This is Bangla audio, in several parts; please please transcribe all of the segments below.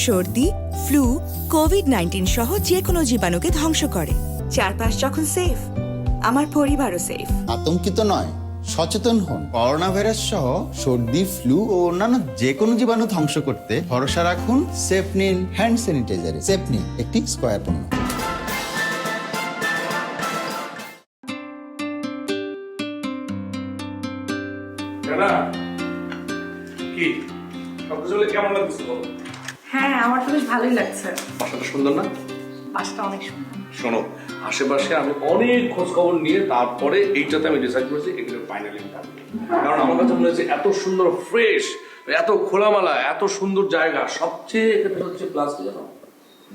সর্দি, ফ্লু, কোভিড-19 সহ যে কোনো জীবাণুকে ধ্বংস করে। চারপাশ যখন সেফ, আমার পরিবারও সেফ। আতঙ্কিত নয়, সচেতন হন। করোনা ভাইরাস সহ সর্দি, ফ্লু ও অন্যান্য যে কোনো জীবাণু ধ্বংস করতে ভরসা রাখুন সেফনিন হ্যান্ড স্যানিটাইজারে। সেফনিন একটি স্কয়ার পণ্য। কি সবকিছু কেমন লাগছে বলো? হ্যাঁ, আমার তো বেশ ভালোই লাগছে। বাসাটা সুন্দর না? বাসটা অনেক সুন্দর। শোনো, আশেপাশে আমি অনেক খোঁজ খবর নিয়ে তারপরে এইটাতে আমি ডিসাইড করেছি এগুলো ফাইনালি থাকবে। কারণ আমার কাছে মনে হচ্ছে এত সুন্দর ফ্রেশ, এত খোলামেলা, এত সুন্দর জায়গা। সবচেয়ে এখানে হচ্ছে প্লাস কি জানো,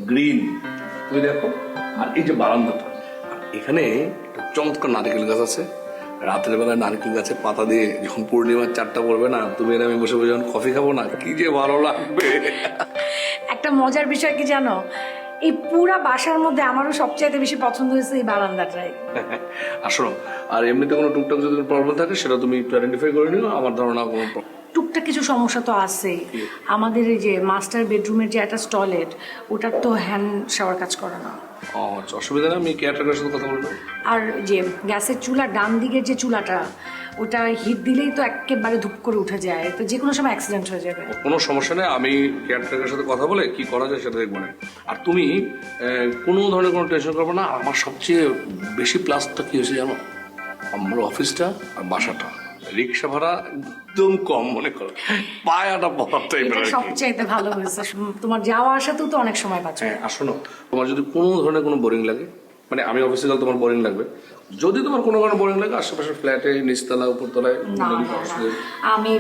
গ্রিন। তুমি দেখো, আর এই যে বারান্দাটা, আর এখানে একটা চমৎকার নারকেল গাছ আছে। রাতের বেলায় নারকেল গাছের পাতা দিয়ে যখন পূর্ণিমার চারটা পড়বে না, তুমি আর আমি বসে বসে যখন কফি খাবো না, কি যে ভালো লাগবে। একটা মজার বিষয় কি জানো, এই পুরা বাসার মধ্যে আমারও সবচাইতে বেশি পছন্দ হয়েছে এই বারান্দাটাই। আসো, আর এমনিতে কোনো টুকটাক যদি প্রবলেম থাকে সেটা তুমি একটু আইডেন্টিফাই করে নিও। আমার ধারণা কোনো টুকটাক কিছু সমস্যা তো আছেই। আমাদের এই যে মাস্টার বেডরুমের যে একটা টয়লেট, ওটার তো হ্যান্ড শাওয়ার কাজ করে না। আচ্ছা, অসুবিধা নেই, আমি কেয়ারটেকারের সাথে কথা বলবো। আর যে গ্যাসের চুলা ডান দিকের যে চুলাটা, ওটা হিট দিলেই তো একেবারে ধূপ করে উঠে যায়, তো যে কোনো সময় অ্যাক্সিডেন্ট হয়ে যাবে। কোনো সমস্যা নেই, আমি কেয়ারটেকারের সাথে কথা বলে কি করা যায় সেটা দেখবো না। আর তুমি কোনো ধরনের কোনো টেনশন করবে না। আমার সবচেয়ে বেশি প্লাসটা কি হয়েছে জানো, আমার অফিসটা আর বাসাটা, রিক্সা ভাড়া একদম কম, মনে করো পায়াটা পড়ার টাইপের। এটা সবচাইতে ভালো হয়েছে, তোমার যাওয়া আসাতেও তো অনেক সময় পাচ্ছে। হ্যাঁ, আর শোনো, তোমার যদি কোনো ধরনের কোনো বোরিং লাগে, মানে আমি অফিসে গেলে তোমার বোরিং লাগবে, যদি তোমার কোনো কারণে বোরিং লাগে, আশেপাশের ফ্ল্যাটে নিচতলা উপরতলায় না, আমি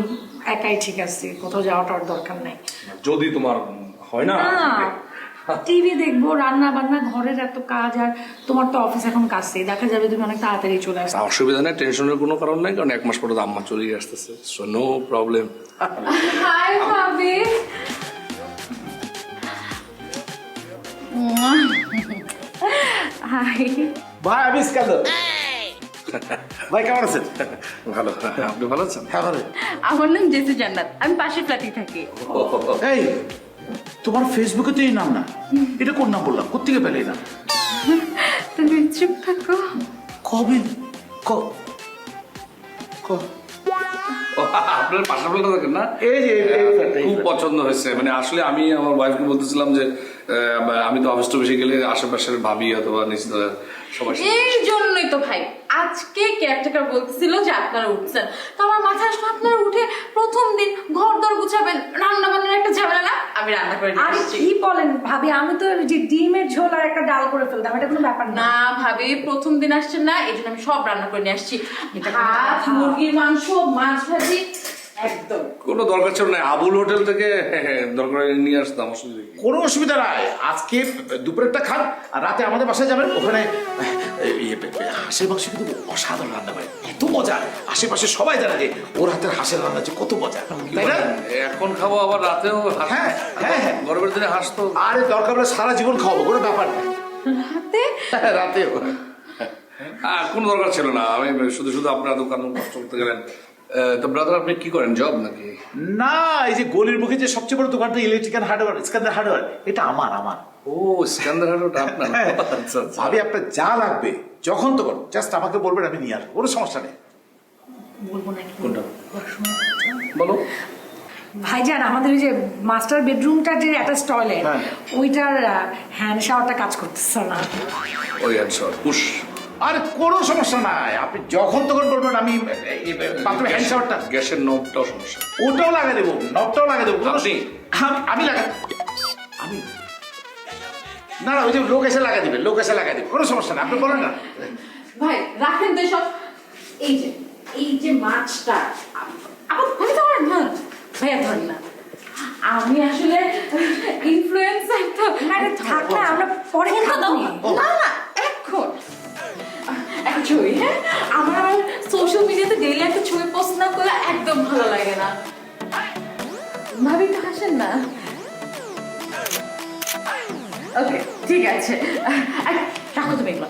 একাই ঠিক আছি, কোথাও যাওয়াটার দরকার নাই। যদি তোমার হয় না, টিভি দেখবো, রান্না বান্না, ঘরের এত কাজ, আর তোমার তো অফিস এখন কাছে, দেখা যাবে তুমি অনেক তাড়াতাড়ি চলে আসবে। অসুবিধা নেই, টেনশনের কোনো কারণ নাই, কারণ 1 মাস পরে তো আম্মা চলেই আসতেছে, সো নো প্রবলেম। হাই ভাবি। হাই ভাই, আমি ইস্কান্দার। ভাই কেমন আছেন? ভালো, আপনি ভালো আছেন? হ্যাঁ ভালো। আমার নাম জেসি জান্নাত, আমি পাশের ফ্ল্যাটেই থাকি। এই, তোমার ফেসবুকে তো এই নাম না, এটা কোন নাম বললাম? কোথেকে পেলে এই নাম? তুমি চুপ থাকো। কবে আপনার পাশা ফেলটা থাকেন না? এই যে খুব পছন্দ হয়েছে। মানে আসলে আমি আমার ওয়াইফকে বলতেছিলাম যে আমি তো অফিস টফিসে গেলে আশেপাশের ভাবি অথবা নিশ্চিত সবাই। এই জন্যই তো ভাই আজকে কেয়ারটেকার বলতেছিল যে আপনারা উঠছেন, তো আমার মাথায় আসলে আপনারা উঠে প্রথম দিন ঘর দর গুছাবেন, রান্না বান্নার একটা ঝামেলা না, আমি রান্না করে আরে দিচ্ছি। কি বলেন ভাবি, আমি তো যে ডিমের ঝোল আর একটা ডাল করে ফেলতাম, এটা কোনো ব্যাপার না। না ভাবি, প্রথম দিন আসছেন না, এই জন্য আমি সব রান্না করে নিয়ে আসছি। এটা ভাত, মুরগির মাংস, মাছ ভাজি, একদম। কোনো দরকার ছিল না, আবুল হোটেল থেকে দরকার নিয়ে আসতাম, অসুবিধা কি? কোনো অসুবিধা নাই, আজকে দুপুরেরটা খান আর রাতে আমাদের বাসায় যাবেন। ওখানে হাঁসের মাংস কিন্তু অসাধারণ রান্না করে, এত মজা। আশেপাশে সবাই জানে যে ওর হাতের হাঁসের রান্না যে কত মজা, তাই না? এখন খাবো, আবার রাতেও হ্যাঁ হ্যাঁ হ্যাঁ, গরমের দিনে হাঁস তো। আরে দরকার হলে সারা জীবন খাওয়াবো, কোনো ব্যাপার নেই। রাতে রাতেও কোনো দরকার ছিল না, আমি শুধু শুধু আপনার দোকান কষ্ট করতে গেলেন। তো ব্রাদার, আপনি কি করেন, জব নাকি? না, এই যে গলির মুখে যে সবচেয়ে বড় দোকানটা ইলেকট্রিক্যাল হার্ডওয়্যার, ইস্কান্দার হার্ডওয়্যার, এটা আমার। ও, সিকান্দার হাটটা আপনার? আচ্ছা আচ্ছা। ভাবি, আপনার যা লাগবে যখন তখন জাস্ট আমাকে বলবেন, আমি নিয়ে আসবো, কোনো সমস্যা নেই। বলবো নাকি? কোনটা বলো? ভাইজান, আমাদের ওই যে মাস্টার বেডরুমটা যে অ্যাটাচ টয়লেট, হ্যাঁ। ওইটার হ্যান্ড শাওয়ারটা কাজ করতেছে না। ওই অ্যান্সার পুশ। আরে কোনো সমস্যা নাই, আপনি যখন তখন বলবেন, আমি বাথরুমে হ্যান্ড শাওয়ারটা, গ্যাসের নবটাও সমস্যা। ওটাও লাগিয়ে দেবো, নবটাও লাগিয়ে দেবো। আপনি? আমি লাগাই, আমি না না, ওই যে লোক এসে লাগিয়ে দিবে, লোক এসে লাগিয়ে দিবে, কোনো সমস্যা না, আপনি বলেন না। ভাই রাখেন তো সব। এই যে মাছটা আমার ভাই তো আমার না, ভাইয়া ধরেন না, আমি আসলে ইনফ্লুয়েন্সার তো। আরে থাক না, আমরা পরে খাবো। না না, এখন একটা ছবি, হ্যাঁ, আমার সোশ্যাল মিডিয়াতে ডেইলি একটা ছবি পোস্ট না করলে একদম ভালো লাগে না। ভাবি একটু হাসেন না। ওকে ঠিক আছে, রাখো তুমি এগুলো।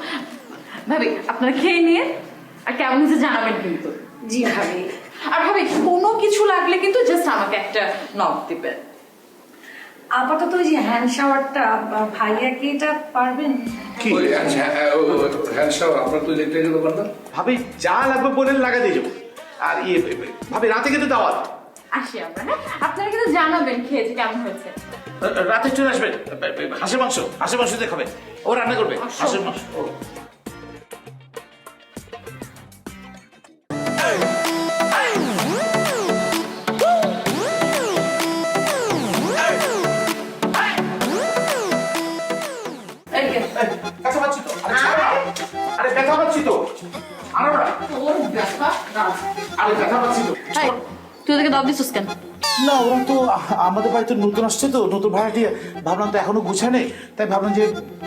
ভাবি আপনারা খেয়ে নিয়ে আর কেমন হয়েছে জানাবেন কিন্তু। জি ভাবি। আর ভাবি কোনো কিছু লাগলে কিন্তু জাস্ট আমাকে একটা নক দিবেন। আপাতত ওই যে হ্যান্ড শাওয়ারটা ভাইয়া কি এটা পারবেন? ওই হ্যান্ড শাওয়ার আপনার তো ইলেকট্রিকের দোকান না? ভাবি যা লাগবে বলে লাগা দিয়ে যাবো। আর ভাবি রাতে কিন্তু দাওয়াত। আসি আমরা, হ্যাঁ? আপনারা কিন্তু জানাবেন খেয়েছে কেমন হয়েছে। রাতে চলে আসবেন। হাঁসের মাংস দিয়ে খাবে, ও রান্না করবে হাঁসের মাংস। এই যে, ব্যথা পাচ্ছি তো, আরে ব্যথা পাচ্ছি তো, আরো না, তোর ব্যথা দাঁড়া। আরে ব্যথা পাচ্ছি তো। এই, তুই ওদেরকে দাও দিছিস কেন? না ওরা তো আমাদের বাড়িতে নতুন আসছে তো, নতুন ভাড়াটিয়া, ভাবলাম তো এখনো গুছায় নেই, তাই ভাবলাম যে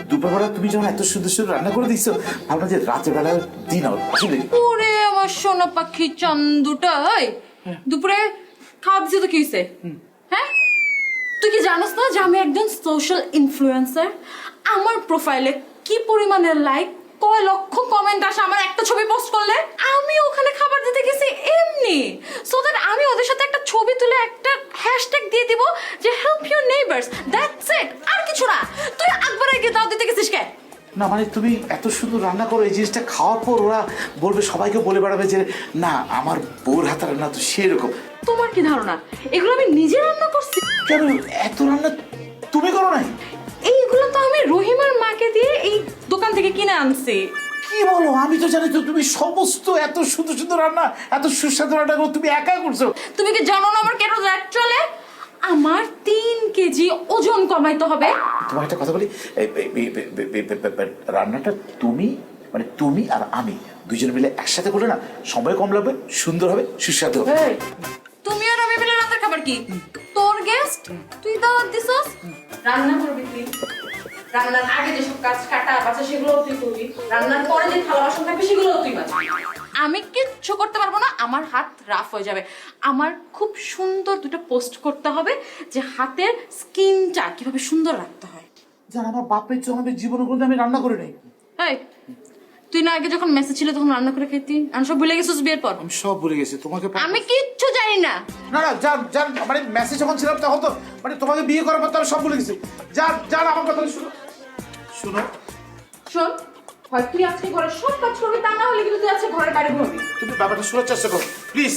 দুপুরবেলা তুমি যখন এত সুন্দর সুন্দর রান্না করে দিচ্ছ, ভাবলাম যে রাতের বেলা দিন আসলে। ওরে আমার সোনা পাখি চান্দুটা, এই দুপুরে খাওয়া দিছি তো কি হয়েছে? হ্যাঁ, তুই কি জানোস না যে আমি একজন সোশ্যাল ইনফ্লুয়েন্সার? আমার প্রোফাইলে কি পরিমাণে লাইক, কয় লক্ষ কমেন্ট আসে আমার একটা ছবি পোস্ট করলে। আমি ওখানে খাবার দিতে গেছি এমনি, সো দ্যাট আমি ওদের সাথে একটা ছবি তুলে একটা হ্যাশট্যাগ দিয়ে দিব যে help your neighbours, that's it, আর কিছু না। তুই একবার গিয়ে দাও দিতে গেছিস কে? না মানে তুমি এত সুন্দর রান্না করো, এই জিনিসটা খাওয়ার পর ওরা বলবে, সবাইকে বলে বেড়াবে যে না আমার বউর হাতের রান্না তো সেরকম। তোমার কি ধারণা এগুলো আমি নিজে রান্না করছি? কেন এত রান্না তুমি করো নাই? এইগুলো তো আমি রহিমার মাকে দিয়ে এই দোকান থেকে কিনে আনছি। কি বলো, আমি তো জানি তো তুমি সমস্ত এত সুন্দর সুন্দর রান্না, এত সুস্বাদু রান্না তুমি একা করছো। তুমি কি জানো না আমার কেন র্যাট চলে? আমার 3 কেজি ওজন কমাইতে হবে। তোমার একটা কথা বলি, রান্নাটা তুমি মানে তুমি আর আমি দুজন মিলে একসাথে করলে না সময় কম লাগবে, সুন্দর হবে, সুস্বাদু হবে। তুমি আর আমি মিলে রাতের খাবার কি? তোর গেস্ট, তুই দাওয়াত দিছস, রান্না করবি তুই। রান্নার আগে যেসব কাজ কাটা বাছা সেগুলো তুই করবি, রান্নার পরে যে থালা বাসন থাকবে সেগুলো তুই মাজবি। আমি কিচ্ছু করতে পারবো না, আমার হাত রাফ হয়ে যাবে। আমার খুব সুন্দর দুটো পোস্ট করতে হবে যে হাতের স্কিনটা কিভাবে সুন্দর রাখতে হয়। জান আমার বাপের জন্য আমি জীবনে কোনোদিন আমি রান্না করি নাই। এই, তুই না আগে যখন মেসেজ ছিল তখন রান্না করে খেতি? আমি সব ভুলে গেছিস বিয়ের পর? আমি সব ভুলে গেছি তোমাকে। আমি কিচ্ছু জানি না। না না জান জান, মানে মেসেজ যখন ছিলাম তখন তো মানে তোমাকে বিয়ে করার পর তো আমি সব ভুলে গেছি। জান জান আমার কথা শুনো শুনো। শোন, হয় তুই আজকে ঘরে সব কাজ করবি, তা না হলে কিন্তু তুই আজকে ঘরের বাইরে ঘুরবি। তুমি ব্যাপারটা শোনার চেষ্টা করো প্লিজ।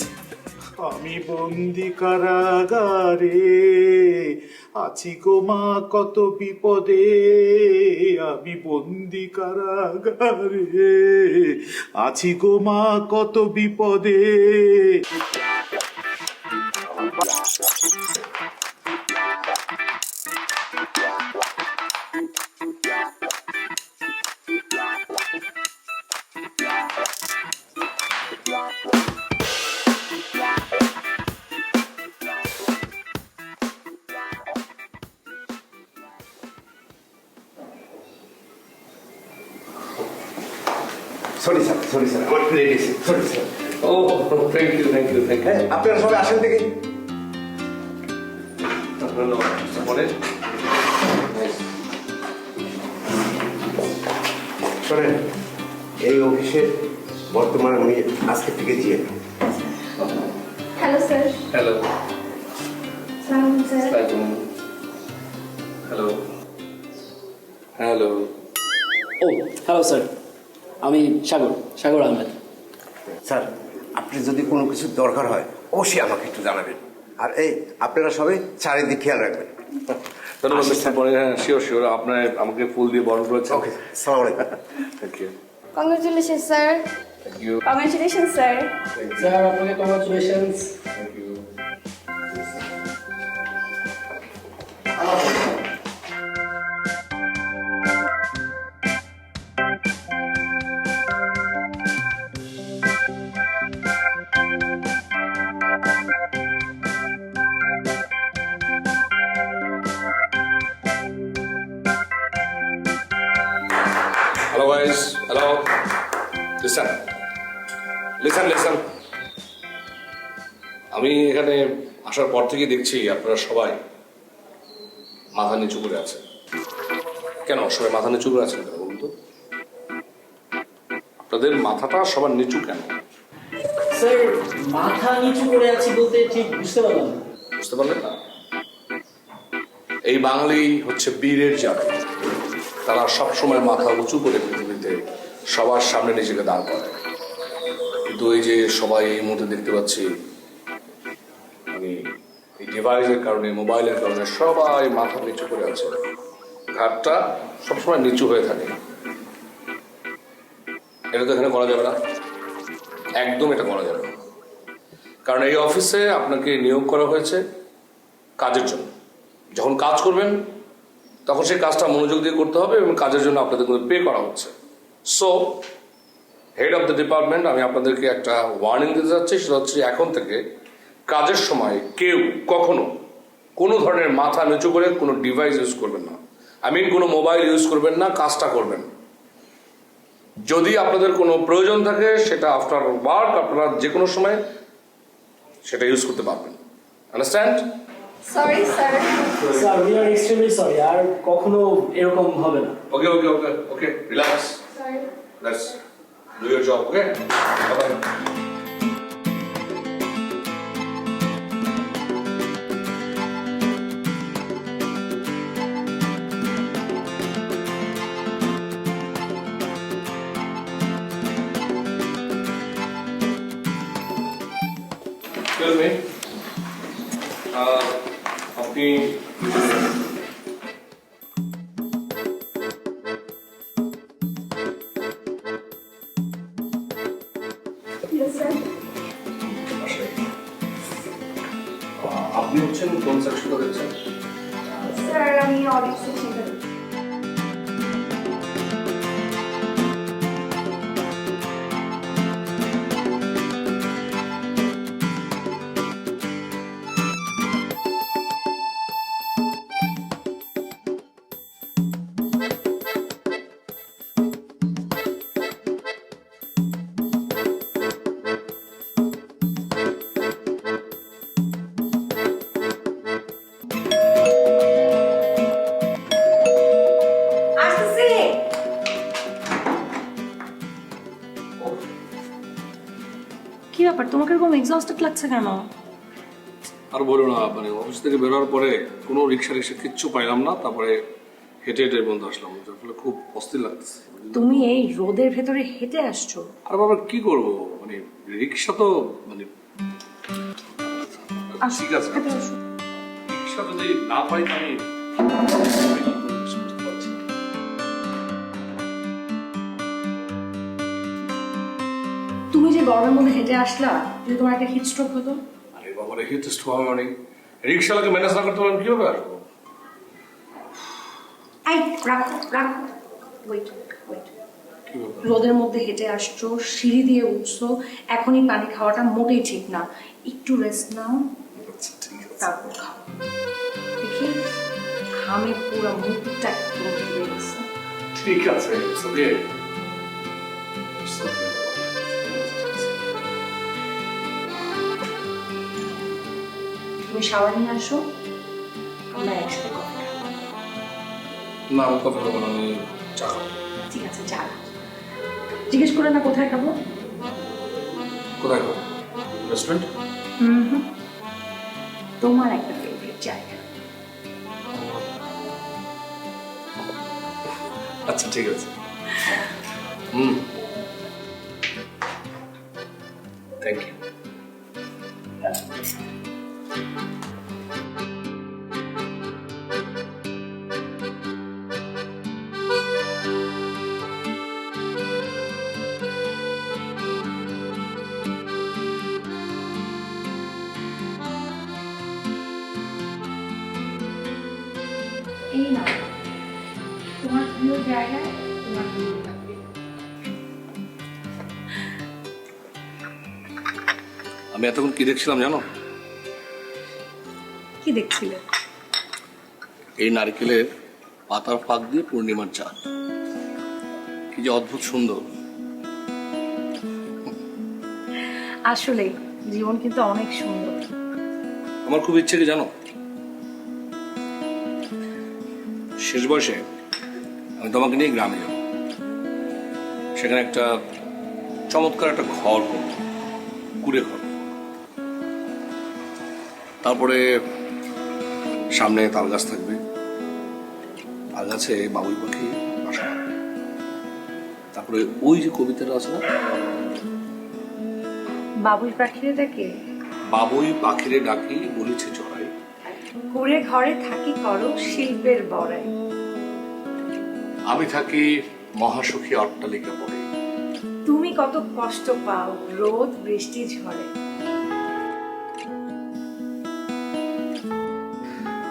আমি বন্দি কারাগারে আছি গো মা কত বিপদে, আমি বন্দি কারাগারে আছি গো মা কত বিপদে। সরি স্যার আমার প্লেট এসে সরি স্যার। ও thank you thank you thank you. হ্যাঁ আপনারা সবাই আসেন থেকে। ধন্যবাদ। বলেন। শোনেন, এই অফিসের বর্তমানে উনি আজকে থেকে জিএম। Hello sir. হ্যালো। সালাম স্যার। হ্যালো। হ্যালো। ও হ্যালো স্যার, আমি সাগর আহমেদ। স্যার আপনি যদি কোনো কিছু দরকার হয় অবশ্যই আমাকে একটু জানাবেন। আর এই আপনারা সবাই চারিদিক খেয়াল রাখবেন। ধন্যবাদ মিস্টার বনে। হ্যাঁ শিওর শিওর, আপনার আমাকে ফুল দিয়ে বরণ করেছেন। ওকে, সালাম আলাইকুম। Thank you. Congratulations, sir. Thank you. Congratulations, sir. Sir আপনাকে congratulations. Thank you. Hello guys, hello. Listen. আমি এখানে আসার পর থেকে দেখছি আপনারা সবাই মাথা নিচু করে আছেন। কেন সবাই মাথা নিচু করে আছেন কেন বলুন তো? আপনাদের মাথাটা সবার নিচু কেন? স্যার মাথা নিচু করে আছি বলতে ঠিক বুঝতে পারলাম না। বুঝতে পারলেন না? এই বাঙালি হচ্ছে বীরের জাতি। তারা সবসময় মাথা উঁচু করে পৃথিবীতে সবার সামনে নিজেকে দাঁড় করায়। কিন্তু এই যে সবাই এই মুহূর্তে দেখতে পাচ্ছি, মানে এই ডিভাইসের কারণে, মোবাইলের কারণে সবাই মাথা নিচু করে আছে, ঘাটটা সবসময় নিচু হয়ে থাকে। এটা তো এখানে করা যাবে না, একদম এটা করা যাবে না। কারণ এই অফিসে আপনাকে নিয়োগ করা হয়েছে কাজের জন্য। যখন কাজ করবেন তখন সেই কাজটা মনোযোগ দিয়ে করতে হবে এবং কাজের জন্য আপনাদের কোনো পে করা হচ্ছে। So head of the department, আমি আপনাদেরকে একটা ওয়ার্নিং দিতে চাচ্ছি, সেটা হচ্ছে এখন থেকে কাজের সময় কেউ কখনো কোনো ধরনের মাথা নিচু করে কোনো ডিভাইস ইউজ করবেন না। কোনো মোবাইল ইউজ করবেন না, কাজটা করবেন। যদি আপনাদের কোনো প্রয়োজন থাকে সেটা আফটার ওয়ার্ক আপনারা যে কোনো সময় সেটা ইউজ করতে পারবেন। Understand? Sorry sir. Sir we are extremely sorry, আর কখনো এরকম হবে না। Okay okay okay okay, relax, sorry. Let's do your job. Okay, bye. Excuse me. আপনি ইয়েস স্যার। আপনি হচ্ছেন কোন সেকশনটা দেখছেন? স্যার আমি অডিট সেকশনটা। কি ব্যাপার, তোমাকে এরকম এক্সস্টেড লাগছে কেন? আর বলো না, মানে অফিস থেকে বেরোর পরে কোনো রিক্সা কিচ্ছু পাইলাম না, তারপরে হেঁটে হেঁটে বন্ধু আসলাম, যার ফলে খুব অস্থির লাগছে। তুমি এই রোদের ভেতরে হেঁটে আসছো? আর বাবা কি করবো, মানে রিক্সা তো মানে ঠিক আছে, হেঁটে আসো। রিক্সা যদি না পাই তো আমি তুমি যে গরমের মধ্যে হেঁটে আসলা, যদি তোমার একটা হিট স্ট্রোক হতো? আরে বাবা রে, হিট স্ট্রোক হবে মানে রিক্সাওয়ালাকে ম্যানেজ না করতে পারলাম কিভাবে আসবো? এই রাখো রাখো, ওয়েট ওয়েট। কি ব্যাপার? রোদের মধ্যে হেঁটে আসছো, সিঁড়ি দিয়ে উঠছো, এখনই পানি খাওয়াটা মোটেই ঠিক না। একটু রেস্ট নাও, আচ্ছা ঠিক আছে। তারপর খাও। দেখি ঘামে পুরো মুখটা একদম ভিজে গেছে। ঠিক আছে, it's okay. It's okay. তুমি শাওয়ার নিয়ে আসো, আমরা একসাথে কফি খাবো। না আমি কফি খাবো না, আমি চা খাবো। ঠিক আছে, চা। জিজ্ঞেস করে না কোথায় খাবো? কোথায় খাবো? রেস্টুরেন্ট? তোমার একটা ফেভারিট জায়গা। আচ্ছা ঠিক আছে। Thank you. এই না, তোমার প্রিয় জায়গায় তোমার প্রিয় থাকবে। আমি এতক্ষণ কি দেখছিলাম জানো? কি দেখছিলে? এই নারকেলের পাতার ফাঁক দিয়ে পূর্ণিমার চাঁদ, কি যে অদ্ভুত সুন্দর। আসলে জীবন কিন্তু অনেক সুন্দর। আমার খুব ইচ্ছে কি জানো, শেষ বয়সে আমি তোমাকে নিয়ে গ্রামে যাব, সেখানে একটা চমৎকার একটা ঘর করব, কুড়ে ঘর। তারপরে সামনে তাল গাছ থাকবে, আগাছে বাবুই পাখি বাসা বাঁধে। তারপরে ওই যে কবিতাটা আছে না, বাবুই পাখিরে ডাকে বাবুই পাখিরে ডাকি বলিছে চড়াই, কুড়ে ঘরে থাকি করো শিল্পের বড়াই, আমি থাকি মহাসুখী অট্টালিকা পড়ে, তুমি কত কষ্ট পাও রোদ বৃষ্টি ঝড়ে।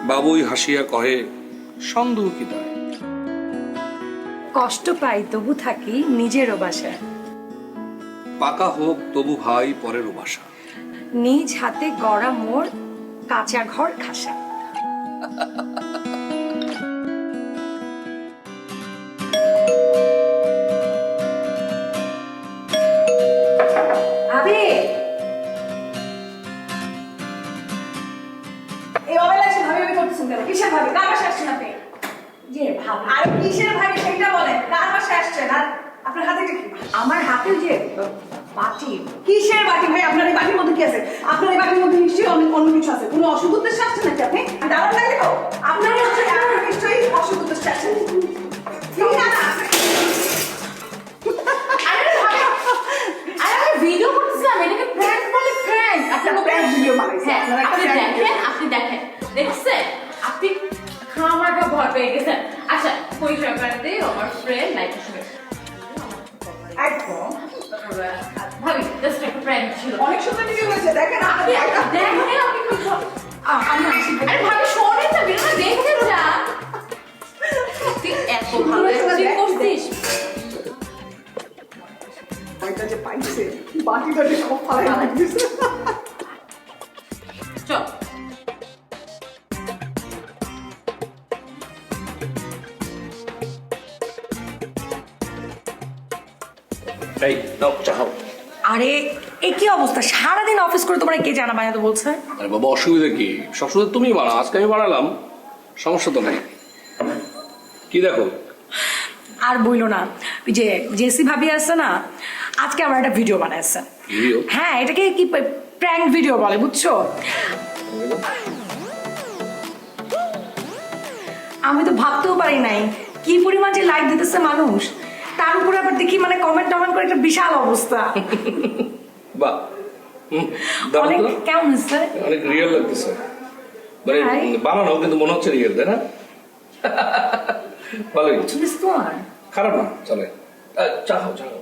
বাবুই হাসিয়া কহে সন্দেহ কি তাই, কষ্ট পাই তবু থাকি নিজেরও বাসায়, পাকা হোক তবু ভাই পরেরও বাসা। নিজ হাতে গড়া মোর কাঁচা ঘর খাসা। আবে এই মোবাইল আছে ভাবি আমি করতেছেন কেন? কিসের ভাবি? কার বাসায় আসছেন আপনি? যে ভাব আর কিসের ভাবি সেটা বলেন। কার বাসায় আসছেন? আর আপনার হাতে এটা কি? আমার হাতে যে বাটি, কিসের বাটি ভাই? আপনার এই বাটির মধ্যে কি আছে? আপনার এই বাটির মধ্যে নিশ্চয়ই অনেক অন্য কিছু আছে। কোনো অশুভ উদ্দেশ্যে আসছেন নাকি আপনি? দাঁড়ান লাগে তো? আপনার নিশ্চয়ই অশুভ উদ্দেশ্যে আসছেন। না, না। আরে আমি ভিডিও করতেছিলাম, এটাকে প্র্যাঙ্ক বলে, প্র্যাঙ্ক। আপনার prank video বানাইছে। হ্যাঁ, আপনারা একটা আপনি prank দেখেন, video। আপনি দেখেন, দেখছেন? আপনি খামাখা ভয় পেয়ে গেছেন। আচ্ছা, পরিচয় করে দিই, আমার ফ্রেন্ড নাইকা শুনে। একদম। ভাবি, জাস্ট একটা প্র্যাঙ্ক ছিল। অনেক সুন্দর ভিডিও হয়েছে। দেখেন আপনি দেখেন, আপনি কি আমি আসি। আরে ভাবি শোনেন না, ভিডিওটা দেখেন না। তুই এত ভালো অ্যাক্টিং করছিস। ওইটা যে পাইছে, বাটিটা যে সব ফালাই দিয়েছে। চল। এই দাও চাও। আরে এ কি অবস্থা? সারাদিন অফিস করে তোমরা কে জানা বানাতে বলছে? আরে বাবা অসুবিধা কি, সবসময় তুমি বানাও, আজকে আমি বানালাম, সমস্যা তো নাই। কি দেখো? আর বইলো না, ওই যে জেসি ভাবি আছে না, আজকে আমার একটা ভিডিও বানাইছে। ভিডিও? হ্যাঁ, এটাকে কি প্র্যাঙ্ক ভিডিও বলে, বুঝছো? আমি তো ভাবতেও পারি নাই কি পরিমাণ যে লাইক দিতেছে মানুষ, তার উপরে আবার দেখি মানে কমেন্ট টমেন্ট করে একটা বিশাল অবস্থা। বাহ, দাও অনেক তো। কেমন হচ্ছে? অনেক রিয়েল লাগতেছে, মানে তাই? বানানো কিন্তু মনে হচ্ছে রিয়েল, তাই না? ভালোই, শুনিস তোমার? খারাপ না, চলে। চাও চাও।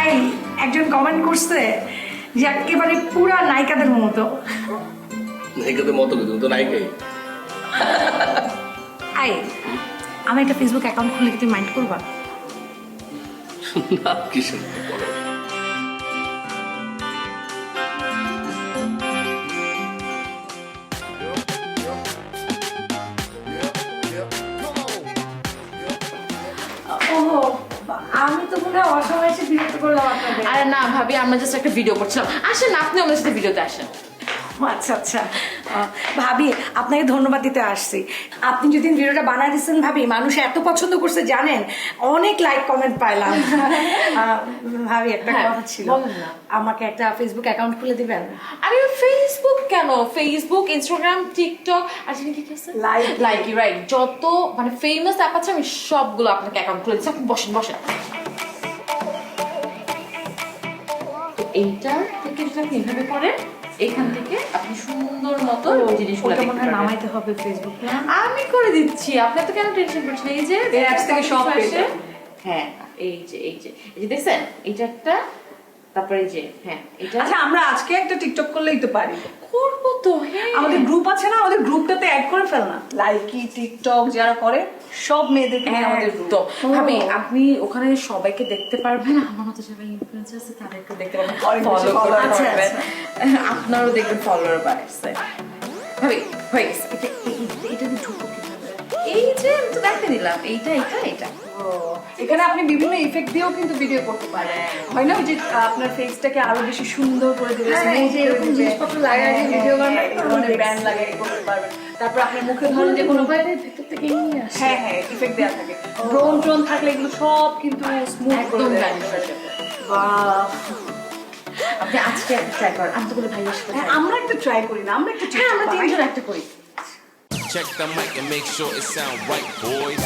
এই একজন কমেন্ট করছে যে একেবারে পুরা নায়িকাদের মতো। নায়িকাদের মতো কিন্তু তো নায়িকাই। এই আমি একটা ফেসবুক অ্যাকাউন্ট খুলে কি তুমি মাইন্ড করবা? না, কিসের বলো। ওহো, আমি তো মনে হয় অসময়ে এসে বিরক্ত করলাম আপনাদের। আরে না ভাবি, আমরা জাস্ট একটা ভিডিও করছিলাম। আসেন, আপনি আমাদের সাথে ভিডিওতে আসেন। আচ্ছা আচ্ছা, ভাবি আপনাকে ধন্যবাদ দিতে আসছি। আপনি যদি ভিডিওটা বানায় দিচ্ছেন ভাবি, মানুষ এত পছন্দ করছে জানেন, অনেক লাইক কমেন্ট পাইলাম। ভাবি একটা হ্যাঁ, কথা ছিল, বলেন না। আমাকে একটা ফেসবুক অ্যাকাউন্ট খুলে দিবেন? আরে ফেসবুক কেন, ফেসবুক, ইনস্টাগ্রাম, টিকটক, আর জানি কি আছে, লাইকি, রাইট, যত মানে ফেমাস অ্যাপ আছে আমি সবগুলো আপনাকে অ্যাকাউন্ট খুলে দিচ্ছি। আপনি বসেন বসেন। তো এইটা থেকে যেটা আপনি এভাবে করেন, এখান থেকে আপনি সুন্দর মতো জিনিসগুলো ওটা দেখতে মনে হয় পারবেন। নামাইতে হবে ফেসবুক না? আমি করে দিচ্ছি, আপনি তো কেন টেনশন করছেন? এই যে এই apps থেকে সব পেয়ে আসে। যাবেন। হ্যাঁ, এই যে এই যে এই যে দেখছেন, এইটা একটা, তারপরে এই যে হ্যাঁ এটা আচ্ছা, আমরা আজকে একটা টিকটক করলেই তো পারি। করবো তো। হ্যাঁ, আমাদের গ্রুপ আছে না, আমাদের গ্রুপটাতে অ্যাড করে ফেল না। লাইকি টিকটক যারা করে সব মেয়েদেরকে নিয়ে আমাদের গ্রুপ। তো ভাবি আপনি ওখানে সবাইকে দেখতে পারবেন, আমার মতো যারা ইনফ্লুয়েন্সার আছে তাদেরকে দেখতে পারবেন, অনেক বেশি ফলো follower করতে বাড়বে। পারবেন, আপনারও দেখবেন ফলোয়ার বাড়ছে। ভাবি হয়ে গেছে। এটা কি ঢুকবো কিভাবে? এই যে আমি তো দেখে দিলাম, এইটা এটা এটা। এখানে আপনি বিভিন্ন ইফেক্ট দিয়েও কিন্তু ভিডিও করতে পারেন। হয় না ওই যে আপনার ফেসটাকে আরো বেশি সুন্দর করে দিবে, হ্যাঁ, এই যে এরকম জিনিসপত্র লাগায় যে ভিডিও বানায়, এই ধরনের ব্যান্ড লাগিয়ে করতে পারবেন। তারপর আপনার মুখে ধরেন যে কোনো ভেতর থেকে নিয়ে আসে। হ্যাঁ হ্যাঁ ইফেক্ট দেওয়া থাকে, ব্রোন টোন থাকলে এগুলো সব কিন্তু স্মুথ একদম করে দেয়। vanish হয়ে যাবে। বাহ, আপনি আজকে একটা ট্রাই করেন, আমি তো বলে ভাইয়ের সাথে হ্যাঁ, try আমরা একটু ট্রাই করি না, আমরা একটু হ্যাঁ আমরা তিনজন একটা করি। Check the mic and make sure it sound right, boys.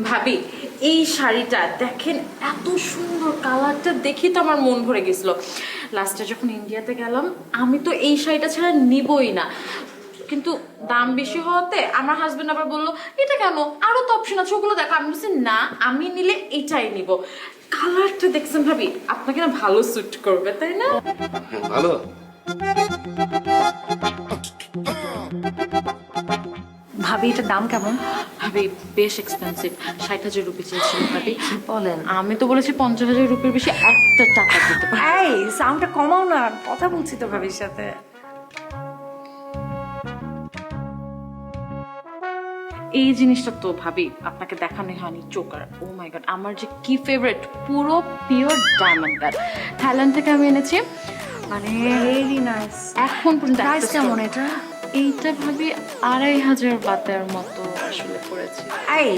ভাবি এই শাড়িটা দেখেন, এত সুন্দর কালারটা দেখি তো আমার মন ভরে গেছিল। লাস্টে যখন ইন্ডিয়াতে গেলাম আমি তো এই শাড়িটা ছাড়া নিবই না, কিন্তু দাম বেশি হওয়াতে আমার হাজবেন্ড আবার বললো এটা কেন, আরো তো অপশন আছে ওগুলো দেখো। আমি বলছি না, আমি নিলে এটাই নিব। কালারটা দেখছেন ভাবি, আপনাকে না ভালো স্যুট করবে তাই না? ভালো। ভাবি এটার দাম কেমন? ভাবি বেশ এক্সপেন্সিভ, 60,000 রুপি চেয়েছিল ভাবি। বলেন, আমি তো বলেছি 50,000 রুপির বেশি একটা টাকা দিতে পারি। এই সাউন্ডটা কমাও না, কথা বলছি তো ভাবির সাথে। এই জিনিসটা তো ভাবি আপনাকে দেখানোই হয়নি, চোকার। ও মাই গড, আমার যে কি ফেভারিট, পুরো পিওর ডায়মন্ড কাট, থাইল্যান্ড থেকে আমি এনেছি। মানে ভেরি নাইস। এখন পর্যন্ত প্রাইস কেমন এটা? এইটা ভাবি 2,500 বাতের মতো আসলে পড়েছে। এই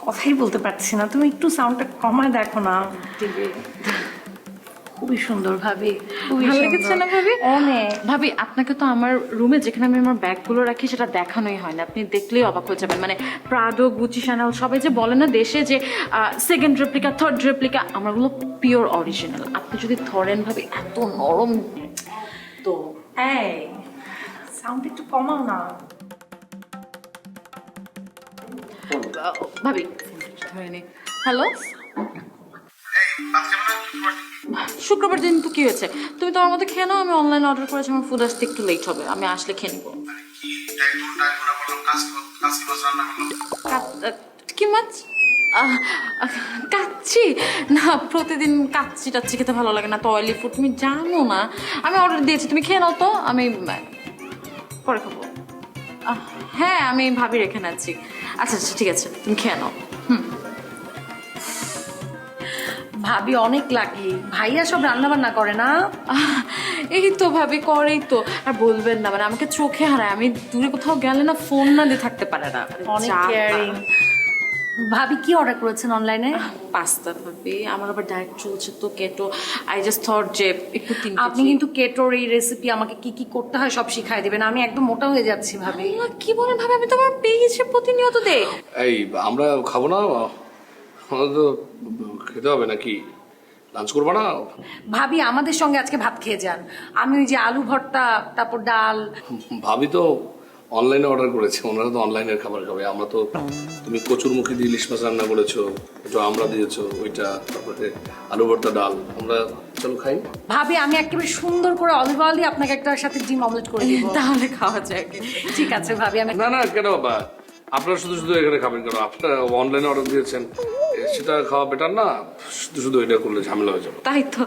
কথাই বলতে পারছি না, তুমি একটু সাউন্ডটা কমায় দেখো না। খুবই সুন্দর ভাবি, খুবই ভালো লেগেছে না ভাবি? অনেক। ভাবি আপনাকে তো আমার রুমে যেখানে আমি আমার ব্যাগগুলো রাখি সেটা দেখানোই হয় না, আপনি দেখলেই অবাক হয়ে যাবেন। মানে প্রাডো, গুচি, শ্যানেল সবাই যে বলে না দেশে যে সেকেন্ড রেপ্লিকা, থার্ড রেপ্লিকা, আমারগুলো পিওর অরিজিনাল। আপনি যদি ধরেন ভাবি এত নরম তো। এই সাউন্ড একটু কমাও না। ভাবি ধরেনি। হ্যালো, শুক্রবার দিন তো কি হয়েছে, তুমি তো আমার মতো খেয়ে নাও, আমি অনলাইন অর্ডার করেছি, আমার ফুড আসতে একটু লেট হবে, আমি আসলে খেয়ে নিবো। কি মাছ? কাচ্চি না, প্রতিদিন কাচ্চি টাচ্চি খেতে ভালো লাগে না, তো অয়েলি ফুড তুমি জানো না। আমি অর্ডার দিয়েছি, তুমি খেয়ে নাও তো, আমি পরে খাবো। হ্যাঁ আমি ভাবি রেখে নিচ্ছি। আচ্ছা আচ্ছা ঠিক আছে, তুমি খেয়ে নাও। ভাবি অনেক লাকি, ভাইয়া সব রান্না বান্না করে না? এই তো ভাবি করেই তো, আর বলবেন না, মানে আমাকে চোখে হারায়, আমি দূরে কোথাও গেলে না ফোন না দিয়ে থাকতে পারে না। অনেক কেয়ারিং। ভাবি কি অর্ডার করেছেন অনলাইনে? পাস্তা ভাবি, আমার আবার ডায়েট চলছে তো কেটো, আই জাস্ট থট যে একটু আপনি কিন্তু কেটোর এই রেসিপি আমাকে কি কি করতে হয় সব শিখাই দিবেন, আমি একদম মোটা হয়ে যাচ্ছি ভাবি। কি বলেন ভাবি, আমি তো আমার পেয়েছি প্রতিনিয়ত দেই। এই আমরা খাবো না, আমাদের তো খেতে হবে নাকি? লাঞ্চ করবো না? ভাবি আমাদের সঙ্গে আজকে ভাত খেয়ে যান, আমি ওই যে আলু ভর্তা, তারপর ডাল। ভাবি তো অনলাইনে অর্ডার করেছে, ওনারা তো অনলাইনের খাবার খাবে। আমরা তো, তুমি কচুরমুখী দিয়ে ইলিশ মাছ রান্না করেছো, একটু আমরা দিয়েছো ওইটা, তারপরে আলু ভর্তা, ডাল, আমরা চলো খাই। ভাবি আমি একেবারে সুন্দর করে অলিভ অয়েল দিয়ে আপনাকে একটা সাথে ডিম অমলেট করে দিব। তাহলে খাওয়া যায়। ঠিক আছে ভাবি, আমি না না, কেন বাবা, আপনারা শুধু শুধু এখানে খাবেন কেন? আপনারা অনলাইনে অর্ডার দিয়েছেন, সেটা খাওয়া বেটার না? শুধু শুধু এটা করলে ঝামেলা হয়ে যাবে। তাই তো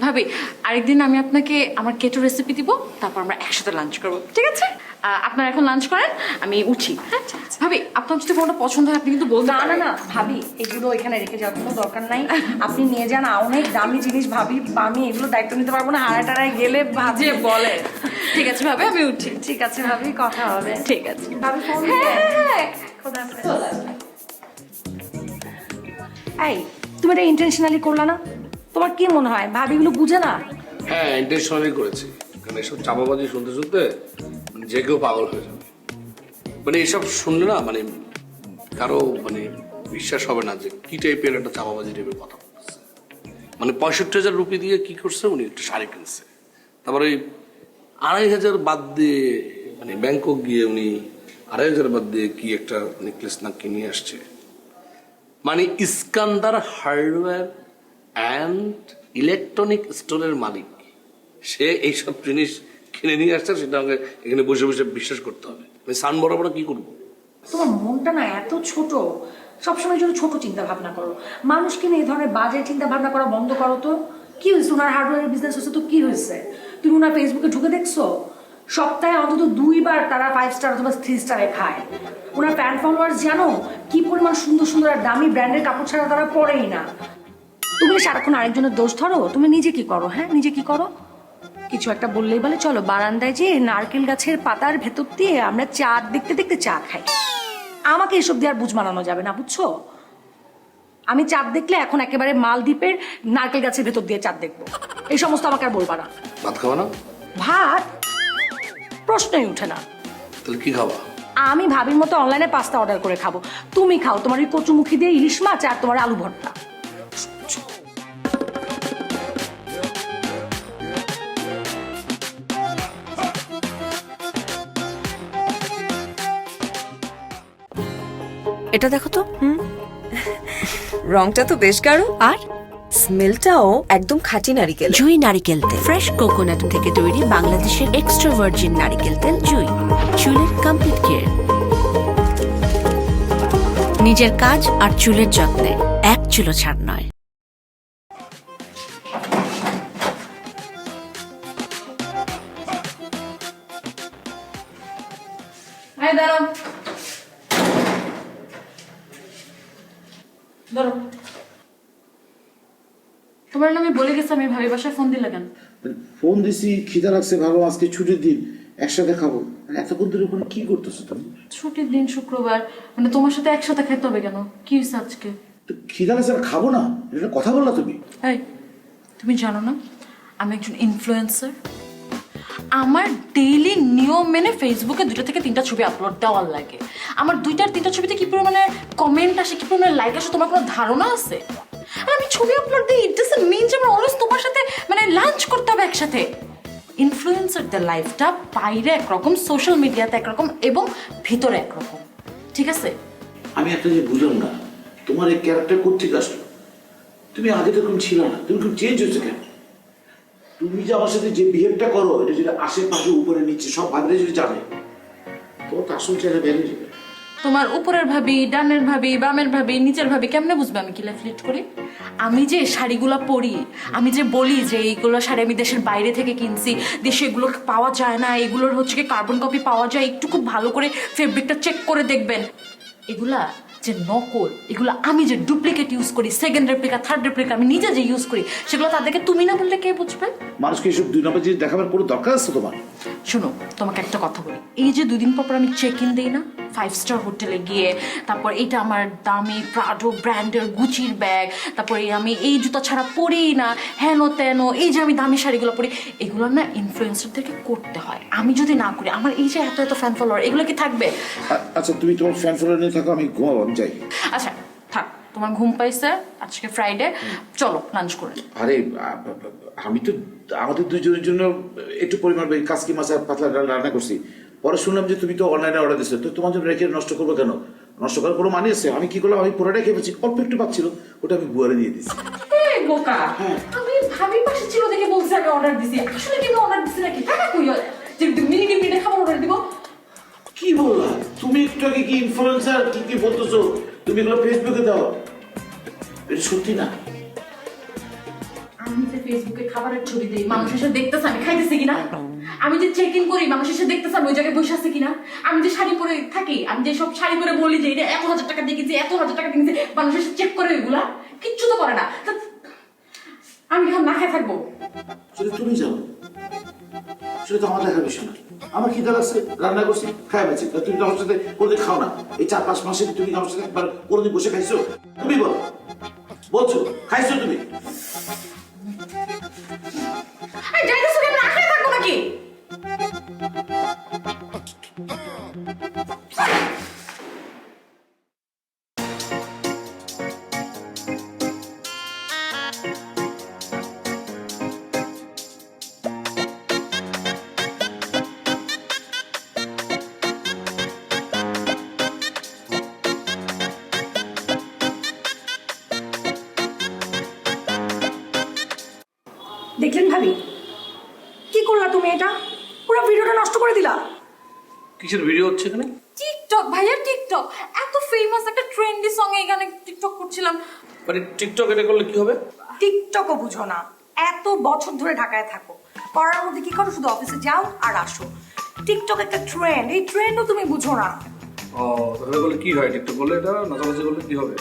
ভাবি, আরেকদিন আমি আপনাকে আমার কেটো রেসিপি দিব, তারপর আমরা একসাথে লাঞ্চ করবো, ঠিক আছে? আপনারা এখন লাঞ্চ করেন, আমি উঠি। হ্যাঁ ভাবি, আপনার যদি কোনোটা পছন্দ হয় আপনি কিন্তু বলতে না না পারেন। না ভাবি, এগুলো এখানে রেখে যাওয়ার কোনো দরকার নাই, আপনি নিয়ে যান। অনেক দামি জিনিস ভাবি, আমি এগুলো দায়িত্ব নিতে পারবো না, হারায় টারায় গেলে যে বলে। ঠিক আছে ভাবি, আমি উঠি। ঠিক আছে ভাবি, কথা হবে। ঠিক আছে ভাবি ফোন হ্যাঁ হ্যাঁ। খোদা হাফেজ। এই তুমি এটা ইন্টেনশনালি করলা না? তোমার কি মনে হয় ভাবি এগুলো বুঝে না? হ্যাঁ ইন্টেনশনালি করেছি, কারণ এসব চাপাবাজি শুনতে শুনতে মানে যে কেউ পাগল হয়ে যাবে। মানে এসব শুনলে না, মানে কারো মানে বিশ্বাস হবে না যে কি টাইপের একটা চাপাবাজি টাইপের কথা বলতেছে। মানে 65,000 রুপি দিয়ে কি করছে, উনি একটা শাড়ি কিনছে, তারপরে 2,500 বাদ দিয়ে, মানে ব্যাংকক গিয়ে উনি 2,500 বাদ দিয়ে কি একটা নেকলেস না কিনে আসছে। মানে ইস্কান্দার হার্ডওয়্যার অ্যান্ড ইলেকট্রনিক স্টোরের মালিক, সে এইসব জিনিস কিনে নিয়ে আসছে, সেটা আমাকে এখানে বসে বসে বিশ্বাস করতে হবে। আমি সান বরাবর কি করবো? তোমার মনটা না এত ছোট, সবসময় জন্য ছোট চিন্তা ভাবনা করো। মানুষকে নিয়ে এই ধরনের বাজে চিন্তা ভাবনা করা বন্ধ করো তো। কি হয়েছে, ওনার হার্ডওয়্যারের বিজনেস হচ্ছে তো কি হয়েছে? তুমি ওনার ফেসবুকে ঢুকে দেখছো? সপ্তাহে অন্তত 2 বার তারা 5 স্টার অথবা 3 স্টারে খায়। ওনার ফ্যান ফলোয়ার্স জানো কি পরিমাণ সুন্দর সুন্দর আর দামি ব্র্যান্ডের কাপড় ছাড়া তারা পরেই না। তুমি সারাক্ষণ আরেকজনের দোষ ধরো, তুমি নিজে কি করো? হ্যাঁ, নিজে কি করো? কিছু একটা বললেই বলে চলো বারান্দায় যে নারকেল গাছের পাতার ভেতর দিয়ে আমরা চাঁদ দেখতে দেখতে চা খাই। আমাকে এসব দিয়ে আর বুঝ মানানো যাবে না, বুঝছো? আমি চাঁদ দেখলে এখন একেবারে মালদ্বীপের নারকেল গাছের ভেতর দিয়ে চাঁদ দেখবো। এই সমস্ত আমাকে আর বলবা না। ভাত খাওয়া না? ভাত প্রশ্নই উঠে না। তাহলে কি খাওয়া? আমি ভাবির মতো অনলাইনে পাস্তা অর্ডার করে খাবো, তুমি খাও তোমার ওই কচুমুখী দিয়ে ইলিশ মাছ আর তোমার আলু ভর্তা। এটা দেখো তো, রংটা তো বেশ গাঢ়, আর স্মেলটাও একদম খাঁটি নারকেল। জুই নারকেল তেল, ফ্রেশ কোকোনাট থেকে তৈরি বাংলাদেশের এক্সট্রা ভার্জিন নারকেল তেল। জুই, চুলের কমপ্লিট কেয়ার। নিজের কাজ আর চুলের যত্নে এক চুলো ছাড় নয়। দাঁড়াও, ধরো। তোমার না আমি বলে গেছি আমি ভাবি বাসায় ফোন দিলে কেন? ফোন দিছি, খিদা লাগছে, ভালো আজকে ছুটির দিন, একসাথে খাবো। এতক্ষণ ধরে ওখানে কি করতেছো তুমি? ছুটির দিন শুক্রবার, মানে তোমার সাথে একসাথে খেতে হবে কেন? কি হয়েছে আজকে? তো খিদা লাগছে, খাবো না, এটা কথা বললা তুমি? এই, তুমি জানো না আমি একজন ইনফ্লুয়েন্সার? আমার ডেইলি নিয়ম মেনে ফেসবুকে 2 থেকে 3টা ছবি আপলোড দেওয়ার লাগে। আমার 2 আর 3টা ছবিতে কি পরিমাণে কমেন্ট আসে, কি পরিমাণে লাইক আসে, তোমার কোনো ধারণা আছে? আর আমি ছবি আপলোড দিই, ইট ডাজন্ট মিন যে আমার অলওয়েজ তোমার সাথে মানে লাঞ্চ করতে হবে একসাথে। ইনফ্লুয়েন্সারদের লাইফটা বাইরে একরকম, সোশ্যাল মিডিয়াতে একরকম এবং ভিতরে একরকম, ঠিক আছে? আমি একটা যে বুঝলাম না, তোমার এই ক্যারেক্টার কোথেকে আসলো? তুমি আগে তো এরকম ছিল না, তুমি খুব চেঞ্জ হয়েছে কেন? তুমি যে আমার সাথে যে বিহেভটা করো, এটা যদি আশেপাশে উপরে নিচে সব ভাবলে যদি জানে, তোমার তো আসল চেহারা বেরিয়ে যাবে। তোমার উপরের ভাবি, ডানের ভাবি, বামের ভাবি, নিচের ভাবি কেমনে বুঝবে আমি কি লাইফ লিড করি? আমি যে শাড়িগুলো পরি, আমি যে বলি যে এইগুলো শাড়ি আমি দেশের বাইরে থেকে কিনছি, দেশে এগুলো পাওয়া যায় না, এগুলোর হচ্ছে কি কার্বন কপি পাওয়া যায়, একটু খুব ভালো করে ফেব্রিকটা চেক করে দেখবেন। এগুলা যে নকল, এগুলো আমি যে ডুপ্লিকেট ইউজ করি, সেকেন্ড রেপ্লিকা, থার্ড রেপ্লিকা আমি নিজে যে ইউজ করি, সেগুলো তাদেরকে তুমি না বললে কে বুঝবে? মানুষকে এইসব 2 নম্বর জিনিস দেখাবার কোনো দরকার আছে তোমার? শোনো, তোমাকে একটা কথা বলি, এই যে 2 দিন পর আমি চেক ইন দিই না 5 স্টার হোটেলে গিয়ে, তারপর এটা আমার দামি প্রাডো ব্র্যান্ডের গুচির ব্যাগ, তারপরে আমি এই জুতা ছাড়া পরি না, হেন তেন, এই যে আমি দামি শাড়িগুলো পরি, এগুলো না ইনফ্লুয়েন্সারদেরকে করতে হয়। আমি যদি না করি, আমার এই যে এত এত ফ্যান ফলোয়ার, এগুলো কি থাকবে? আচ্ছা, তুমি তোমার ফ্যান ফলোয়ার নিয়ে থাকো, আমি ঘুমাবো, আমি যাই। আচ্ছা থাক, তোমার ঘুম পাইছে, আজকে ফ্রাইডে, চলো লাঞ্চ করে। আরে আমি তো আমাদের 2জনের জন্য একটু পরিমাণ কাসকি মাছ আর পাতলা ডাল রান্না করছি, পরে শুনলাম যে তুমি তো অনলাইনে অর্ডার দিচ্ছ, তো তোমার জন্য রেখে নষ্ট করবো কেন? নষ্ট করার কোনো মানে আছে? আমি কি করলাম, আমি পুরোটাই খেয়ে ফেলছি, অল্প একটু পাচ্ছিল, ওটা আমি বুয়ারে দিয়ে দিচ্ছি। বোকা, আমি ভাবি পাশে ছিল দেখে বলছি আমি অর্ডার দিছি, আসলে কিন্তু অর্ডার দিছি নাকি? টাকা কই যে মিনিটে মিনিটে খাবার অর্ডার দিব? কি বললা তুমি? একটু আগে কি ইনফ্লুয়েন্সার কি কি বলতেছো তুমি, এগুলো ফেসবুকে দাও, এটা সত্যি না? আমি যে ফেসবুকে খাবারের ছবি দেই, মানুষ এসে দেখতেছে আমি খাইতেছি কিনা, আমি যে চেক ইন করি মানুষ এসে দেখতেছে আমি ওই জায়গায় বসে আছে কিনা, আমি যে শাড়ি পরে থাকি, আমি যে সব শাড়ি পরে বলি যে এটা 1,000 টাকা দিয়ে কিনছি, 1,000 টাকা কিনছি, মানুষ এসে চেক করে, ওইগুলা কিচ্ছু তো করে না। আমি এখন না খেয়ে থাকবো? সেটা তুমি জানো, সেটা তো আমার দেখার বিষয় না। আমার খিদা লাগছে, রান্না করছি, খাই পেয়েছি, তুমি তো আমার সাথে কোনোদিন খাও না। এই 4-5 মাসে তুমি আমার সাথে একবার কোনোদিন বসে খাইছো? তুমি বলো, বলছো খাইছো তুমি? যাইতেছো কেন? না খেয়ে থাকবো নাকি? দেখলেন ভাবি, কি করলা তুমি? এটা পুরো ভিডিওটা নষ্ট করে দিলা। কিসের ভিডিও হচ্ছে এখানে? টিকটক ভাইয়া, টিকটক। এত ফেমাস একটা ট্রেন্ডি সং এ গানে টিকটক করছিলাম। মানে টিকটক এটা করলে কি হবে? টিকটকও বুঝো না? এত বছর ধরে ঢাকায় থাকো, পড়ার মধ্যে কি করো? শুধু অফিসে যাও আর আসো। টিকটক একটা ট্রেন্ড, এই ট্রেন্ডও তুমি বুঝো না? ও, তাহলে বলে কি হয়? টিকটক করলে এটা নাচানাচি করলে কি হবে?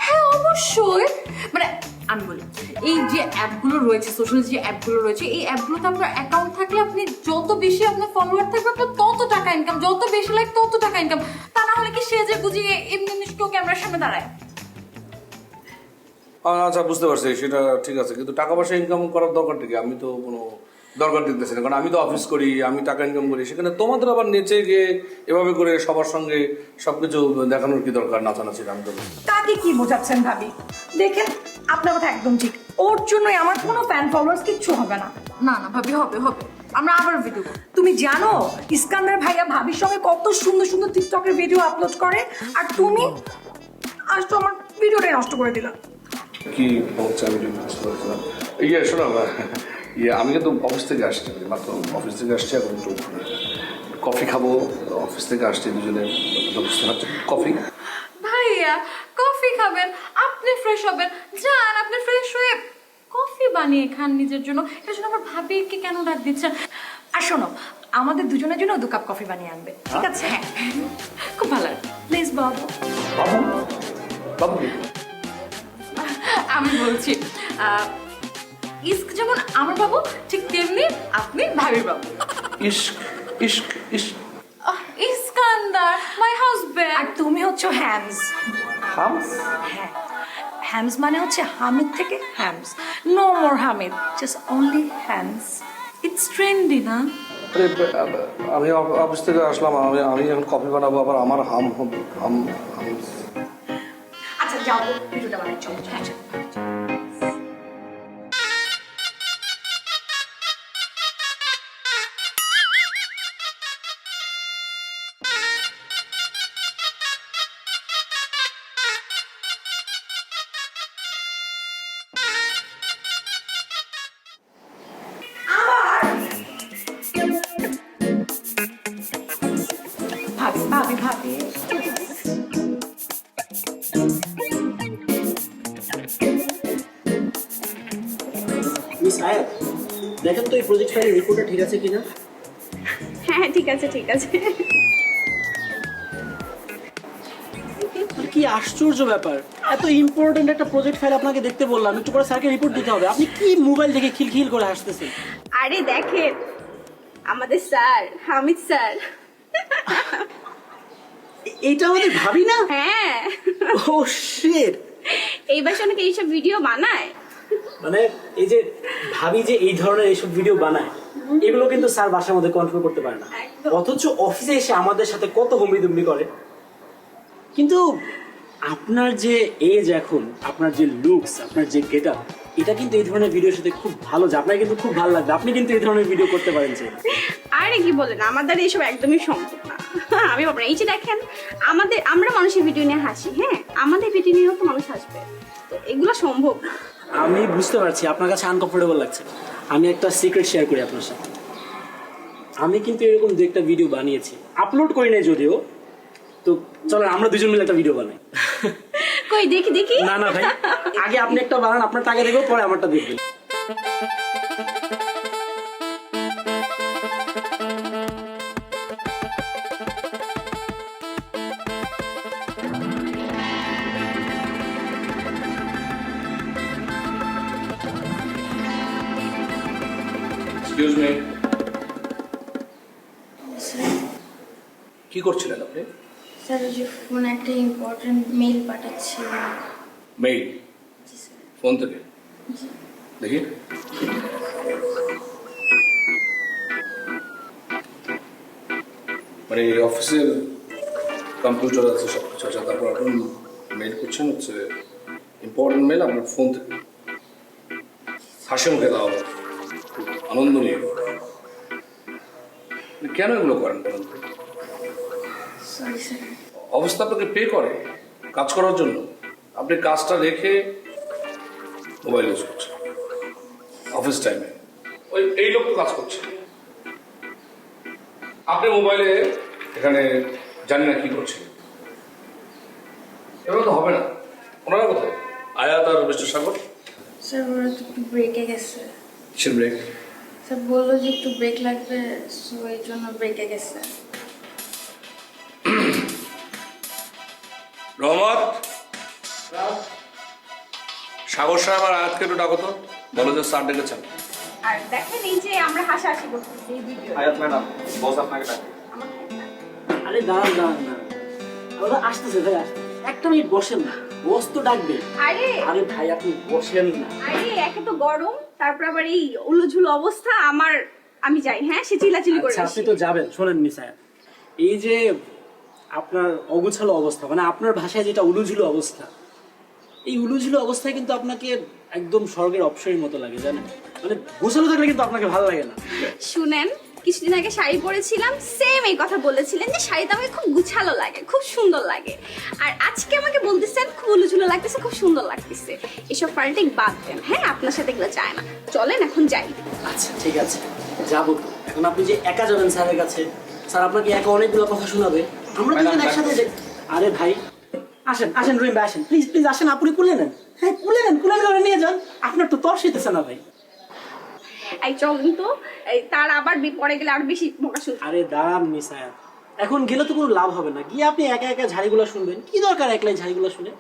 হ্যাঁ অবশ্যই। মানে আমি বলি, এই যে অ্যাপগুলো রয়েছে, সোশ্যাল যে অ্যাপগুলো রয়েছে, এই অ্যাপগুলোতে আপনার অ্যাকাউন্ট থাকলে আপনি যত বেশি আপনার ফলোয়ার থাকবে আপনার তত টাকা ইনকাম, যত বেশি লাইক তত টাকা ইনকাম। তা না হলে কি সেজে গুজিয়ে এমনি কেউ ক্যামেরার সামনে দাঁড়ায়? আচ্ছা, বুঝতে পারছি, সেটা ঠিক আছে, কিন্তু টাকা পয়সা ইনকাম করার দরকারটা কি? আমি তো কোনো দরকার দিতেছি না, কারণ আমি তো অফিস করি, আমি টাকা ইনকাম করি। সেখানে তোমাদের আবার নেচে গিয়ে এভাবে করে সবার সঙ্গে সবকিছু দেখানোর কি দরকার? নাচানাচি আমি তো তাকে কি বোঝাচ্ছেন ভাবি? দেখেন, আপনার কথা একদম ঠিক। ওর জন্যই আমার কোনো ফ্যান ফলোয়ার্স কিচ্ছু হবে না। না না ভাবি, হবে হবে, আমরা আবার ভিডিও করব। তুমি জানো ইস্কান্দার ভাইয়া ভাবির সঙ্গে কত সুন্দর সুন্দর টিকটকের ভিডিও আপলোড করে, আর তুমি আজ তো আমার ভিডিওটাই নষ্ট করে দিলা। কি বলছে আমি বুঝতে পারছিলাম। ইয়ে শোনো, ইয়ে আমি কিন্তু অফিস থেকে আসছি, মাত্র অফিস থেকে আসছি, এখন একটু কফি খাবো। অফিস থেকে আসছি দুজনে, বুঝতে পারছি। কফি ভাইয়া, কফি খাবেন, আপনি ফ্রেশ হবেন, যান আপনি ফ্রেশ হয়ে কফি বানিয়ে খান নিজের জন্য। এর জন্য আবার ভাবিকে কেন ডাক দিচ্ছেন? আর শোনো, আমাদের দুজনের জন্য 2 কাপ কফি বানিয়ে আনবে, ঠিক আছে? হ্যাঁ, খুব ভালো লাগে। প্লিজ বাবু। বাবু, বাবু আমি বলছি, ইস্ক যেমন আমার বাবু, ঠিক তেমনি আপনি ভাবির বাবু। Ishq Ishq Ishq Iskandar my husband. আর তুমি হচ্ছে হ্যামস। হামস? হ্যাঁ, হ্যামস মানে হচ্ছে হামিদ থেকে Hams. No more Hamid, just only Hams. It's trendy না? আরে আমি অফিস থেকে আসলাম, আমি এখন কফি বানাবো, আবার আমার হাম হাম হাম। আচ্ছা যাও, ভিডিওটা বানাই, চলো। হ্যাঁ ভাবি ভাবি ভাবি, মিস আয়াত, দেখেন তো এই প্রজেক্ট ফাইলের রিপোর্টটা ঠিক আছে কিনা। হ্যাঁ ঠিক আছে ঠিক আছে। কি আশ্চর্য ব্যাপার, এত ইম্পর্টেন্ট একটা প্রজেক্ট ফাইল আপনাকে দেখতে বললাম, একটু পরে স্যারকে রিপোর্ট দিতে হবে, আপনি কি মোবাইল দেখে খিলখিল করে হাসতেছেন? আরে দেখেন, আমাদের স্যার হামিদ স্যার। এইটা আমাদের ভাবি না? হ্যাঁ, ও শিট। এই বাসে অনেকে এইসব ভিডিও বানায়। মানে এই যে ভাবি যে এই ধরনের এইসব ভিডিও বানায়, এগুলো কিন্তু স্যার বাসার মধ্যে কন্ট্রোল করতে পারে না, অথচ অফিসে এসে আমাদের সাথে কত হুমড়ি করে। কিন্তু আপনার যে এজ এখন, আপনার যে লুকস, আপনার যে গেট আপ, এটা কিন্তু এই ধরনের ভিডিওর সাথে খুব ভালো যায়, আপনার কিন্তু খুব ভালো লাগবে, আপনি কিন্তু এই ধরনের ভিডিও করতে পারেন। যে আরে কি বলেন, আমাদের এইসব একদমই সম্ভব না। আমি ভাবনা, এই যে দেখেন, আমরা মানুষের ভিডিও নিয়ে হাসি, হ্যাঁ আমাদের ভিডিও নিয়েও তো মানুষ হাসবে, তো এগুলো সম্ভব না। আমি বুঝতে পারছি আপনার কাছে আনকমফোর্টেবল লাগছে। আমি একটা সিক্রেট শেয়ার করি আপনার সাথে। আমি কিন্তু এরকম 2-1টা ভিডিও বানিয়েছি, আপলোড করি নাই যদিও। তো চলো আমরা দুজন মিলে একটা ভিডিও বানাই। কই দেখি দেখি। না না ভাই, আগে আপনি একটা বানান, আপনার টাকা দেখবো, পরে আমারটা দেখবেন। এক্সকিউজ মি, কি করছিলেন আপনি? স্যার যে ফোনে একটা ইম্পর্টেন্ট মেইল পাঠাচ্ছি। মেইল? ফোন থেকে? দেখি। মানে অফিসের কম্পিউটার আছে, সব কিছু আছে, তারপর আপনি মেইল করছেন, হচ্ছে ইম্পর্টেন্ট মেইল আপনার ফোন থেকে। হাসি মুখে দাও, আনন্দ নিয়ে। কেন এগুলো করেন বলুন? Sorry sir. অবস্থা আপনাকে পে করে কাজ করার জন্য, আপনি কাজটা রেখে মোবাইল ইউজ করছেন অফিস টাইমে। ওই এই লোক তো কাজ করছে। আপনি মোবাইলে এখানে জানি না কি করছেন, এবার তো হবে না। ওনারা কোথায়? আয়াত আর মিস্টার সাগর? স্যার ওরা তো একটু ব্রেকে গেছে। কিসের ব্রেক? স্যার বললো যে একটু ব্রেক লাগবে, সো এই জন্য ব্রেকে গেছে। রহমত, সাগর সাহেব আর আয়াতকে একটু ডাকো তো, বলো যে স্যার ডেকেছেন। আর দেখেন এই যে আমরা হাসাহাসি করতেছি এই ভিডিও। আয়াত ম্যাডাম, বস আপনাকে ডাকে। আরে দাঁড়ান দাঁড়ান দাঁড়ান, ওরা আসতেছে ভাই, আসতেছে। একটা মিনিট বসেন না, বস তো ডাকবে। আরে আরে ভাই আপনি বসেন না। আরে একে তো গরম, তারপর আবার এই উল্লুঝুলো অবস্থা। আমি যাই, হ্যাঁ সে চিল্লাচিল্লি করে। আচ্ছা আপনি তো যাবেন, শোনেন মিসায়া, এই যে আপনার অগোছালো অবস্থা, মানে আপনার ভাষায় যেটা উলুঝুলো অবস্থা, এই উলুঝুলো অবস্থায় কিন্তু আপনাকে একদম স্বর্গের অপসরের মতো লাগে, জানেন? মানে গোছালো থাকলে কিন্তু আপনাকে ভালো লাগে না। শুনেন, কিছুদিন আগে শাড়ি পরেছিলাম, সেম এই কথা বলেছিলেন যে শাড়িটা আমাকে খুব গুছালো লাগে, খুব সুন্দর লাগে। আর আজকে আমাকে বলতেছেন খুব উলুঝুলো লাগতেছে, খুব সুন্দর লাগতেছে। এসব পাল্টে বাদ দেন, হ্যাঁ আপনার সাথে এগুলো যায় না। চলেন এখন যাই। আচ্ছা ঠিক আছে, যাবো তো। এখন আপনি যে একা যাবেন স্যারের কাছে, স্যার আপনাকে একা অনেকগুলো কথা শোনাবে, আমরা দুজন একসাথে যাই। আরে ভাই আসেন আসেন রহিম ভাই, আসেন প্লিজ প্লিজ আসেন, আপনি কুলে নেন। হ্যাঁ কুলে নেন, কুলে করে নিয়ে যান, আপনার তো তর্স হইতেছে না ভাই। এই চলেন তো, তার আবার পরে গেলে আর বেশি বকা শুনতে। আরে দাঁড়ান মিসায়া, এখন গেলে তো কোনো লাভ হবে না, গিয়ে আপনি একা একা ঝাড়িগুলো শুনবেন, কি দরকার একলাই ঝাড়িগুলো শুনে?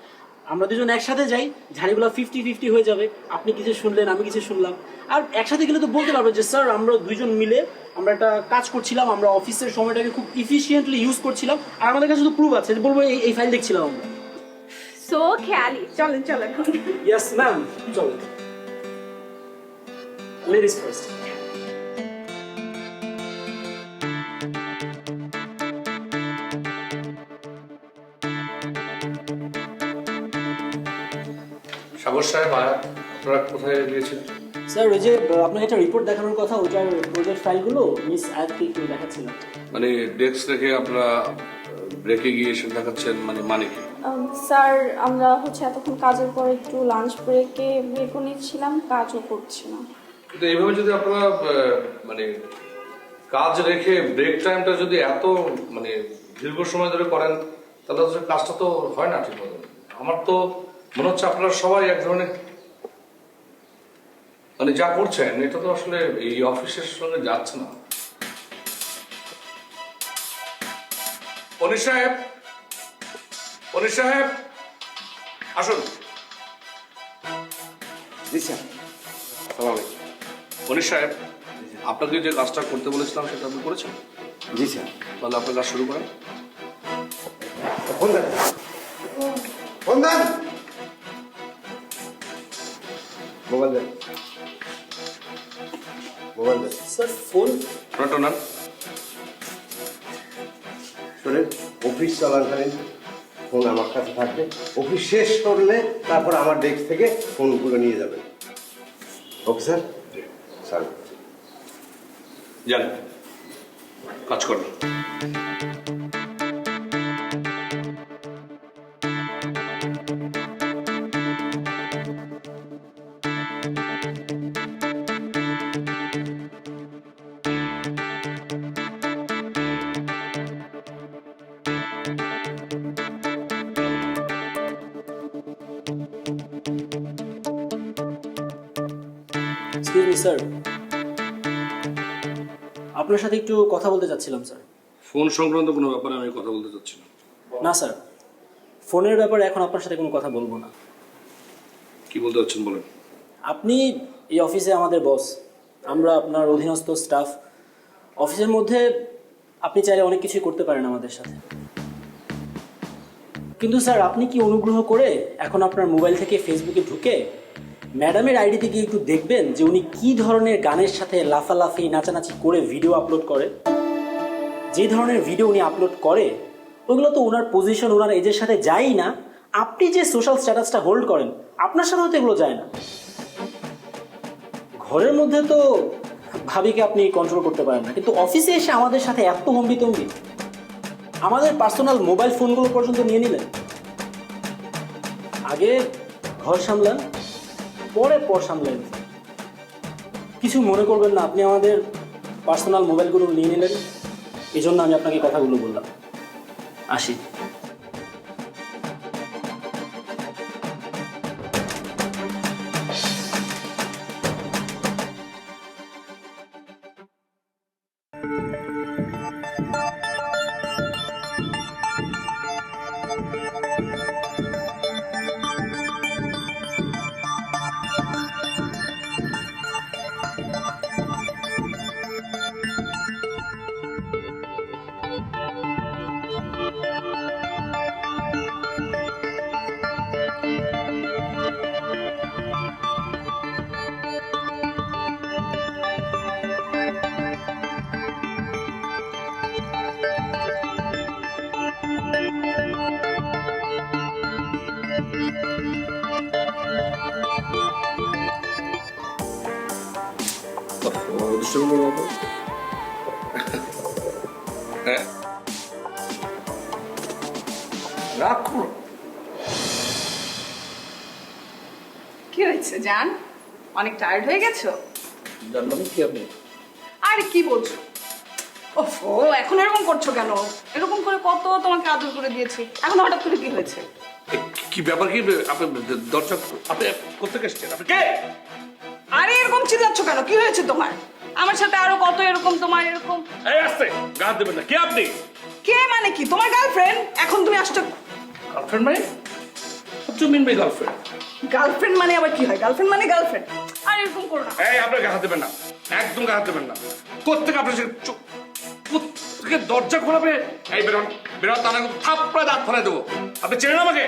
আমরা দুজন একসাথে যাই, ঝাড়িগুলো 50-50 হয়ে যাবে, আপনি কিছু শুনলেন আমি কিছু শুনলাম, আর একসাথে গেলে তো বলতে পারবো যে স্যার আমরা দুইজন মিলে আমরা একটা কাজ করছিলাম, আমরা অফিসের সময়টাকে খুব ইফিশিয়েন্টলি ইউজ করছিলাম, আর আমাদের কাছে তো প্রুফ আছে, বলবো এই ফাইল দেখছিলাম আমরা। সো খেয়ালি, চলেন চলেন। ইয়েস ম্যাম, চলো লেডিস ফার্স্ট। সাগর সাহেব, আয়াত, আপনারা কোথায় গিয়েছিলেন? স্যার ওই যে আপনাকে একটা রিপোর্ট দেখানোর কথা, ওটার প্রজেক্ট ফাইলগুলো মিস আয়াতকে একটু দেখাচ্ছিলাম। মানে ডেস্ক রেখে আপনারা ব্রেকে গিয়ে এসে দেখাচ্ছেন, মানে কি? স্যার আমরা হচ্ছে এতক্ষণ কাজের পর একটু লাঞ্চ ব্রেকে ব্রেকও নিচ্ছিলাম, কাজও করছিলাম। কিন্তু এইভাবে যদি আপনারা মানে কাজ রেখে ব্রেক টাইমটা যদি এত মানে দীর্ঘ সময় ধরে করেন, তাহলে তো কাজটা তো হয় না ঠিক মতো। আমার তো মনে হচ্ছে আপনারা সবাই এক ধরনের মানে যা করছেন এটা তো আসলে এই অফিসের সঙ্গে যাচ্ছে না। অনিশ সাহেব, অনিশ সাহেব আসুন। জি স্যার। অনিশ সাহেব, আপনাকে যে কাজটা করতে বলেছিলাম সেটা আপনি করেছেন? জি স্যার। তাহলে আপনার কাজ শুরু করেন। ফোন দেন, ফোন দেন, মোবাইল দেন, মোবাইল দেন। স্যার ফোন না শোনেন, অফিস চলাকালীন ফোন আমার কাছে থাকবে, অফিস শেষ করলে তারপর আমার ডেস্ক থেকে ফোনগুলো নিয়ে যাবেন। Okay sir? স্যার যান, কাজ করুন। এক্সকিউজ মি স্যার, আপনার সাথে একটু কথা বলতে চাচ্ছিলাম স্যার। ফোন সংক্রান্ত কোনো ব্যাপারে আমি কথা বলতে চাচ্ছি না। না স্যার, ফোনের ব্যাপারে এখন আপনার সাথে কোনো কথা বলবো না। কি বলতে চাচ্ছেন বলেন। আপনি এই অফিসে আমাদের বস, আমরা আপনার অধীনস্থ স্টাফ। অফিসের মধ্যে আপনি চাইলে অনেক কিছুই করতে পারেন আমাদের সাথে, কিন্তু স্যার আপনি কি অনুগ্রহ করে এখন আপনার মোবাইল থেকে ফেসবুকে ঢুকে ম্যাডামের আইডিতে গিয়ে একটু দেখবেন যে উনি কি ধরনের গানের সাথে লাফালাফি নাচানাচি করে ভিডিও আপলোড করে? যে ধরনের ভিডিও উনি আপলোড করে ওগুলো তো ওনার পজিশন, ওনার এজের সাথে যায়ই না। আপনি যে সোশ্যাল স্ট্যাটাসটা হোল্ড করেন আপনার সাথেও তো এগুলো যায় না। ঘরের মধ্যে তো ভাবিকে আপনি কন্ট্রোল করতে পারেন না, কিন্তু অফিসে এসে আমাদের সাথে এত হম্বিতম্বি, আমাদের পার্সোনাল মোবাইল ফোনগুলো পর্যন্ত নিয়ে নিলেন। আগে ঘর সামলান, পরে পর সামলান। কিছু মনে করবেন না, আপনি আমাদের পার্সোনাল মোবাইলগুলো নিয়ে নিলেন, এই জন্য আমি আপনাকে কথাগুলো বললাম। আসি। রাখো। কি হয়েছে জান, অনেক টায়ার্ড হয়ে গেছো? জানলাম কি আপনি? আরে কি বলছো? ওফো, এখন এরকম করছো কেন? এরকম করে কত তোমাকে আদর করে দিয়েছি, এখন হঠাৎ করে কি হয়েছে? কি ব্যাপার কি? আপনি দরজা আপনি কোথেকে এসছেন? আপনি কে? আরে এরকম চিল্লাচ্ছ কেন? কি হয়েছে তোমার? আমার সাথে আরো কত এরকম তোমার এরকম। এই আসতে গা দেবেন না। কে আপনি? কে মানে কি? তোমার গার্লফ্রেন্ড? এখন তুমি আসছো। গার্লফ্রেন্ড মানে? What do you mean by girlfriend? Girlfriend মানে আবার কি হয়? গার্লফ্রেন্ড মানে গার্লফ্রেন্ড। আর এরকম করো না। এই আপনি গা দেবেন না, একদম গা দেবেন না। কোত্থেকে আপনি কোত্থেকে দরজা খোলাবে? এই বেরোন বেরোন, তাহলে থাপ্পড়ে দাঁত ফেলে দেবো। আপনি চেনেন আমাকে?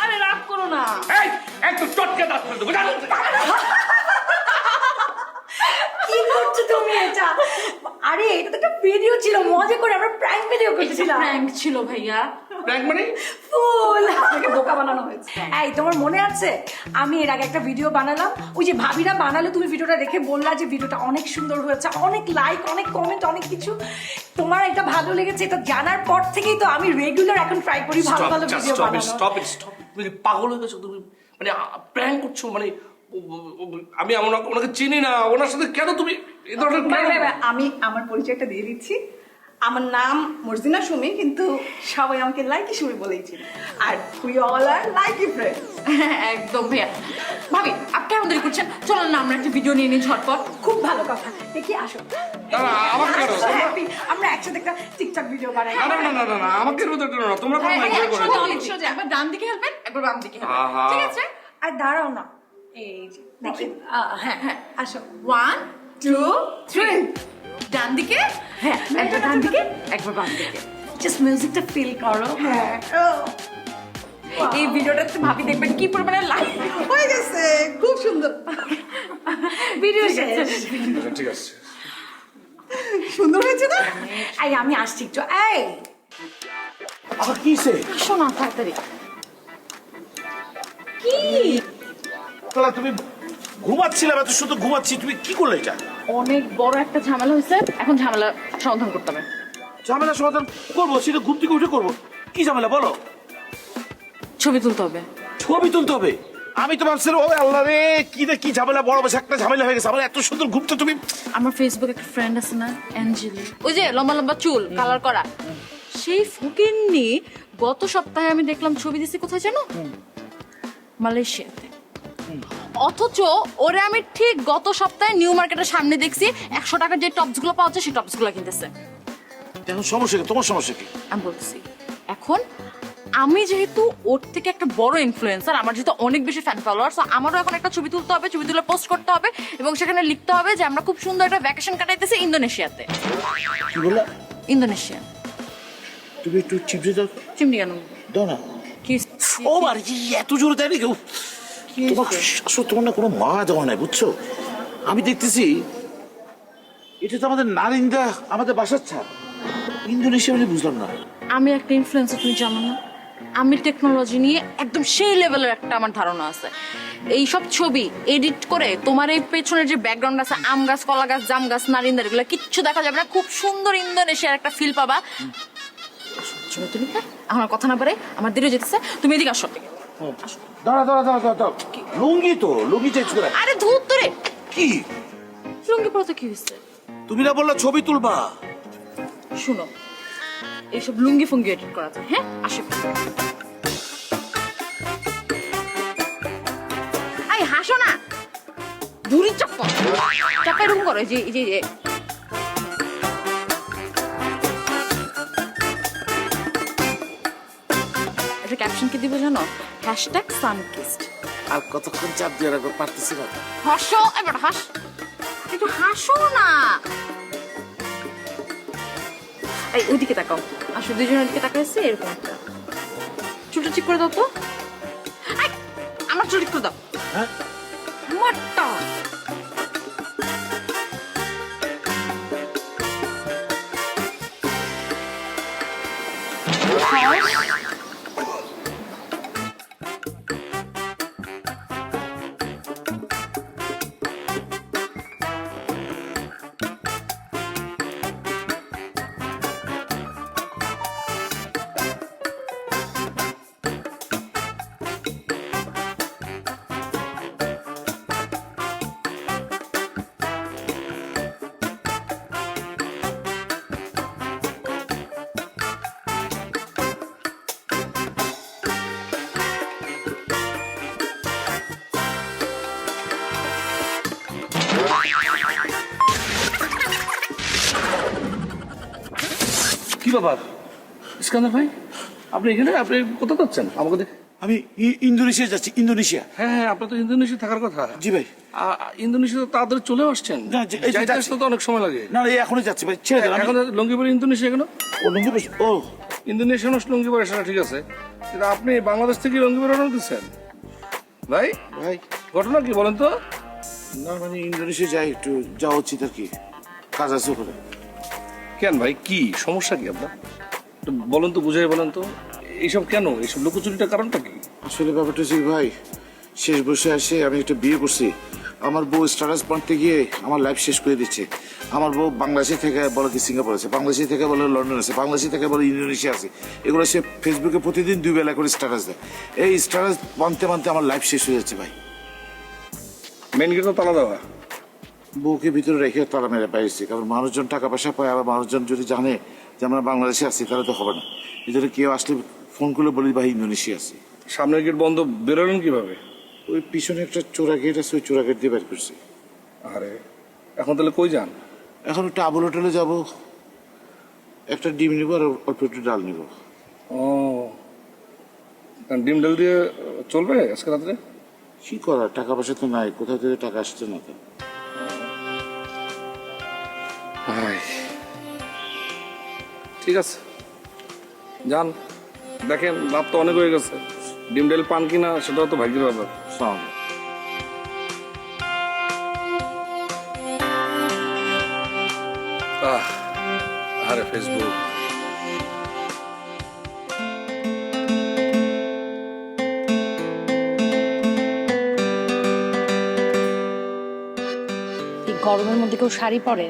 আরে রাগ করো না। এই একটু চটকে দাঁত ফেলে দেবো। কি করছো তুমি এটা? আরে এটা তো একটা ভিডিও ছিল, মজা করে আমরা প্র্যাঙ্ক ভিডিও করতেছিলাম। প্র্যাঙ্ক ছিল ভাইয়া। প্র্যাঙ্ক মানে? ফুল আপনাকে বোকা বানানো হয়েছে। এই তোমার মনে আছে আমি এর আগে একটা ভিডিও বানালাম, ওই যে ভাবিরা বানালো, তুমি ভিডিওটা দেখে বললা যে ভিডিওটা অনেক সুন্দর হয়েছে, অনেক লাইক, অনেক কমেন্ট, অনেক কিছু। তোমার এটা ভালো লেগেছে, এটা জানার পর থেকেই তো আমি রেগুলার এখন ট্রাই করি ভালো ভালো ভিডিও বানানো। Stop it. তুমি পাগল হয়ে গেছো তুমি, মানে প্র্যাঙ্ক করছো মানে? আমি ওনাকে চিনি না, ওনার সাথে কেন তুমি এই ধরনের? আমি আমার পরিচয়টা দিয়ে দিচ্ছি। আমার নাম মর্জিনা সুমি, কিন্তু সবাই আমাকে লাইকি সুমি বলেই চিনি। আর we all are like a friend. একদম ভাইয়া। ভাবি আপনি কেমন দেরি করছেন? চলেন না আমরা একটা ভিডিও নিয়ে নিই ঝটপট। খুব ভালো কথা, দেখি আসো। আমাকে কেন? হ্যাপি আমরা একসাথে একটা টিকটক ভিডিও বানাই। না না না না না, আমাকে না, তোমরা কোনো এনজয় করে যাও। একবার ডান দিকে হেলবেন, একবার বাম দিকে হেলবেন, আহা। ঠিক আছে? আর দাঁড়াও না, এই যে দেখি, হ্যাঁ হ্যাঁ আসো। 1 2 3 ডান দিকে, হ্যাঁ একবার ডান দিকে, একবার বাম দিকে। জাস্ট মিউজিকটা ফিল করো। হ্যাঁ এই ভিডিওটাতে ভাবি দেখবেন কি পরিমাণে লাইক হয়ে গেছে, খুব সুন্দর ভিডিও শেষ। ঠিক আছে, সুন্দর হয়েছে না? এই আমি আসছি একটু। এই আবার কিসে? শোনা তাড়াতাড়ি। কি তাহলে তুমি ঘুমাচ্ছিলাম, এত শুধু ঘুমাচ্ছি, তুমি কি করলে এটা? অনেক বড় একটা ঝামেলা হয়েছে, এখন ঝামেলা সমাধান করতে হবে। ঝামেলা সমাধান করবো? সেটা ঘুম থেকে উঠে করবো। কি ঝামেলা বলো? ছবি তুলতে হবে। ছবি তুলতে হবে? আমি তো ভাবছিলাম ও আল্লাহ রে, কি না কি ঝামেলা, বড় বেশ একটা ঝামেলা হয়ে গেছে। আমার এত সুন্দর ঘুমতে তুমি। আমার ফেসবুকে একটা ফ্রেন্ড আছে না, অ্যাঞ্জেলি, ওই যে লম্বা লম্বা চুল কালার করা, সেই ফকিন্নি গত সপ্তাহে আমি দেখলাম ছবি দিছি কোথায় জানো? মালয়েশিয়াতে। অথচ ওরে আমি ঠিক গত সপ্তাহে নিউ মার্কেটের সামনে দেখছি 100 টাকার যে টপস গুলো পাওয়া যায় সেই টপস গুলো কিনতেছে। এখন সমস্যা কি? তোমার সমস্যা কি? আমি বলতেছি এখন আমি যেহেতু ওর থেকে একটা বড় ইনফ্লুয়েন্সার, আমার যেহেতু অনেক বেশি ফ্যান ফলোয়ার, সো আমারও এখন একটা ছবি তুলতে হবে, ছবি তুলে পোস্ট করতে হবে এবং সেখানে লিখতে হবে যে আমরা খুব সুন্দর একটা ভ্যাকেশন কাটাইতেছি ইন্দোনেশিয়াতে। কি বললা? ইন্দোনেশিয়া। তুমি একটু চিপড়ে দাও। চিমনি কেন? দাও না। কি? ও আর এত জোরে দেয়নি কেউ। তোমার আসলে তোমার না কোনো মা দেওয়া নাই, বুঝছো? আমি দেখতেছি এটা তো আমাদের নারিন্দা, আমাদের বাসার ছাড়। ইন্দোনেশিয়া মানে বুঝলাম না। আমি একটা ইনফ্লুয়েন্সার, তুমি জানো না? আমি টেকনোলজি নিয়ে একদম সেই লেভেলের একটা আমার ধারণা আছে। এই সব ছবি এডিট করে তোমার এই পেছনের যে ব্যাকগ্রাউন্ড আছে, আম গাছ, কলা গাছ, জাম গাছ, নারিন্দার, এগুলো কিচ্ছু দেখা যাবে না, খুব সুন্দর ইন্দোনেশিয়ার একটা ফিল পাবা। ছবি তুলি, আমার কথা না পারে, আমার দেরি যেতেছে, তুমি এদিকে আসো। দাঁড়া দাঁড়া দাঁড়া দাঁড়া, লুঙ্গি তো লুঙ্গি চেঞ্জ করে। আরে ধুর তোরে কি লুঙ্গি পরতে কি হয়েছে? তুমি না বললা ছবি তুলবা? শুনো, এইসব লুঙ্গি ফুঙ্গি এডিট করা যায়, হ্যাঁ? আসে এই হাসো না, দূরি চাপ্পা চাপ্পা এরকম করো, যে যে যে একটা ক্যাপশন কি দিব জানো? Hashtag Sunkist. আর কতক্ষণ চাপ দিয়ে রাখবো, পারতেছি না। হাসো, এবার হাস, একটু হাসো না। এই ওইদিকে তাকাও, আসো দুজনের দিকে তাকাইছে এরকম একটা। চুলটা ঠিক করে দাও তো। এই, আমার চুল ঠিক করে দাও। হ্যাঁ, আমারটা। কি ব্যাপার ইস্কান্দার ভাই, আপনি এখানে? আপনি কোথাও যাচ্ছেন আমাকে দেখে? আমি ইন্দোনেশিয়া যাচ্ছি, ইন্দোনেশিয়া। হ্যাঁ হ্যাঁ, আপনার তো ইন্দোনেশিয়া থাকার কথা। জি ভাই। ইন্দোনেশিয়া তো তাড়াতাড়ি চলে আসছেন? না, এই যে যাইতে যাচ্ছি। আসতে তো অনেক সময় লাগে। না, এই এখনই যাচ্ছি ভাই, ছেড়ে দেন। এখন লুঙ্গি পরে ইন্দোনেশিয়া কেন? ও লুঙ্গি পরে, ও ইন্দোনেশিয়া লুঙ্গি পরে সেটা ঠিক আছে, কিন্তু আপনি বাংলাদেশ থেকে লুঙ্গি পরে অর্ডার দিচ্ছেন ভাই? ভাই, ঘটনা কি বলেন তো? না মানে ইন্দোনেশিয়া যাই, একটু যাওয়া উচিত আর কি, কাজ আছে ওখানে। কেন ভাই, কি সমস্যা কি আপনার? একটু বলেন তো, বুঝাই বলেন তো, এইসব কেন, এইসব লুকোচুরিটার কারণটা কি? আসলে ব্যাপারটা হচ্ছে ভাই, শেষ বসে আসে আমি একটা বিয়ে করছি। আমার বউ স্ট্যাটাস বাঁধতে গিয়ে আমার লাইফ শেষ করে দিচ্ছে। আমার বউ বাংলাদেশে থেকে বলে কি সিঙ্গাপুর আছে, বাংলাদেশে থেকে বলে লন্ডন আছে, বাংলাদেশে থেকে বলে ইন্দোনেশিয়া আছে। এগুলো সে ফেসবুকে প্রতিদিন 2 বেলা করে স্ট্যাটাস দেয়। এই স্ট্যাটাস বাঁধতে বাঁধতে আমার লাইফ শেষ হয়ে যাচ্ছে ভাই। মেন গেট তো তালা দেওয়া। বউকে ভিতরে রেখে তালা মেরে পাইছি, কারণ মানুষজন টাকা পয়সা পায়, আবার মানুষজন যদি জানে যে আমরা বাংলাদেশে আছি তাহলে তো হবে না। এই জন্য কেউ আসলে ফোন করলে বলি ভাই ইন্দোনেশিয়া আছে। সামনের গেট বন্ধ, বেরোলেন কিভাবে? ওই পিছনে একটা চোরা গেট আছে, ওই চোরা গেট দিয়ে বের করছি। আরে এখন তাহলে কই যান? এখন একটা আবুল হোটেলে যাবো, একটা ডিম নিবো আর অল্প একটু ডাল নিবো। ও, ডিম ডাল দিয়ে চলবে আজকে রাত্রে? কি করার, টাকা পয়সা তো নাই, কোথাও থেকে টাকা আসছে না তো। ঠিক আছে, যান, দেখেন রাত তো অনেক হয়ে গেছে, ডিম ডাল পান কিনা সেটাও তো ভাগ্যের ব্যাপার। আরে ফেসবুক, এই গরমের মধ্যে কেউ শাড়ি পরে,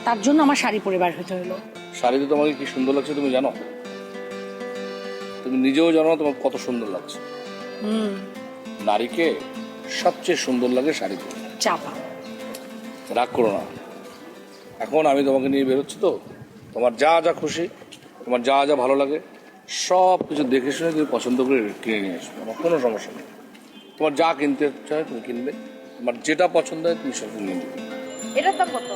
তার জন্য আমার শাড়ি পরে বার হতে হলো। শাড়িতে তোমাকে কি সুন্দর লাগছে তুমি জানো? তুমি নিজেও জানো না তোমার কত সুন্দর লাগছে। নারীকে সবচেয়ে সুন্দর লাগে শাড়ি পরে। চাপা, রাগ করো না, এখন আমি তোমাকে নিয়ে বেরোচ্ছি তো, তোমার যা যা খুশি, তোমার যা যা ভালো লাগে সব কিছু দেখে শুনে তুমি পছন্দ করে কিনে নিয়ে আসবে, আমার কোনো সমস্যা নেই। তোমার যা কিনতে চায় তুমি কিনবে, তোমার যেটা পছন্দ হয় তুমি সেটা নিয়ে নেবে। এটার দাম কত?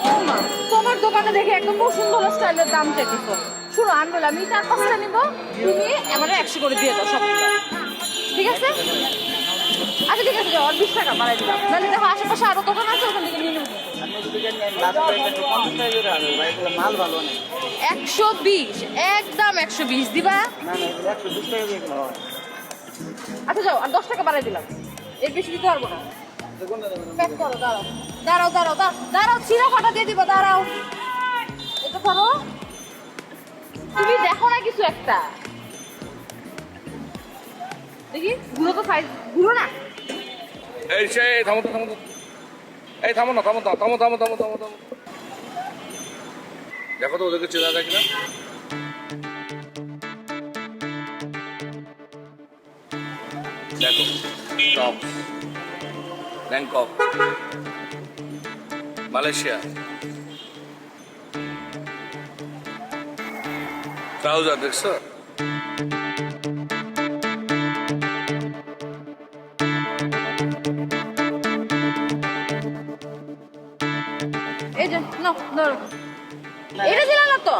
ও মা, তোমার দোকানে দেখে একদম খুব সুন্দর স্টাইলের দাম চাইতেছো। শুনো, আমি বললাম আমি 4-5টা নিবো, তুমি আমার 100 করে দিয়ে দাও সবগুলো, ঠিক আছে? আচ্ছা ঠিক আছে, যাও, আর 20 টাকা বাড়াই দিলাম, নাহলে দেখো আশেপাশে আরো দোকান আছে, ওখান থেকে নিয়ে নেবো। 120, একদম 120 দিবা? আচ্ছা যাও, আর 10 টাকা বাড়াই দিলাম, এর বেশি দিতে পারবো না। প্যাক করো, দাঁড়াও দাঁড়াও দাঁড়াও দাঁড়াও, ছিঁড়া ফাটা দিয়ে দিব, দাঁড়াও। এটা ধরো, তুমি দেখো না কিছু একটা, দেখি গুলো তো সাইজ গুলো না। এই সে থামো তো, থামো তো, এই থামো না, থামো থামো থামো থামো থামো থামো, দেখো তো ওদেরকে চেনা যায় কিনা। দেখো সব ব্যাংকক, মালয়েশিয়া। ট্রাউজার দেখছো? এই যে নাও ধরো, এটা দিল না তো,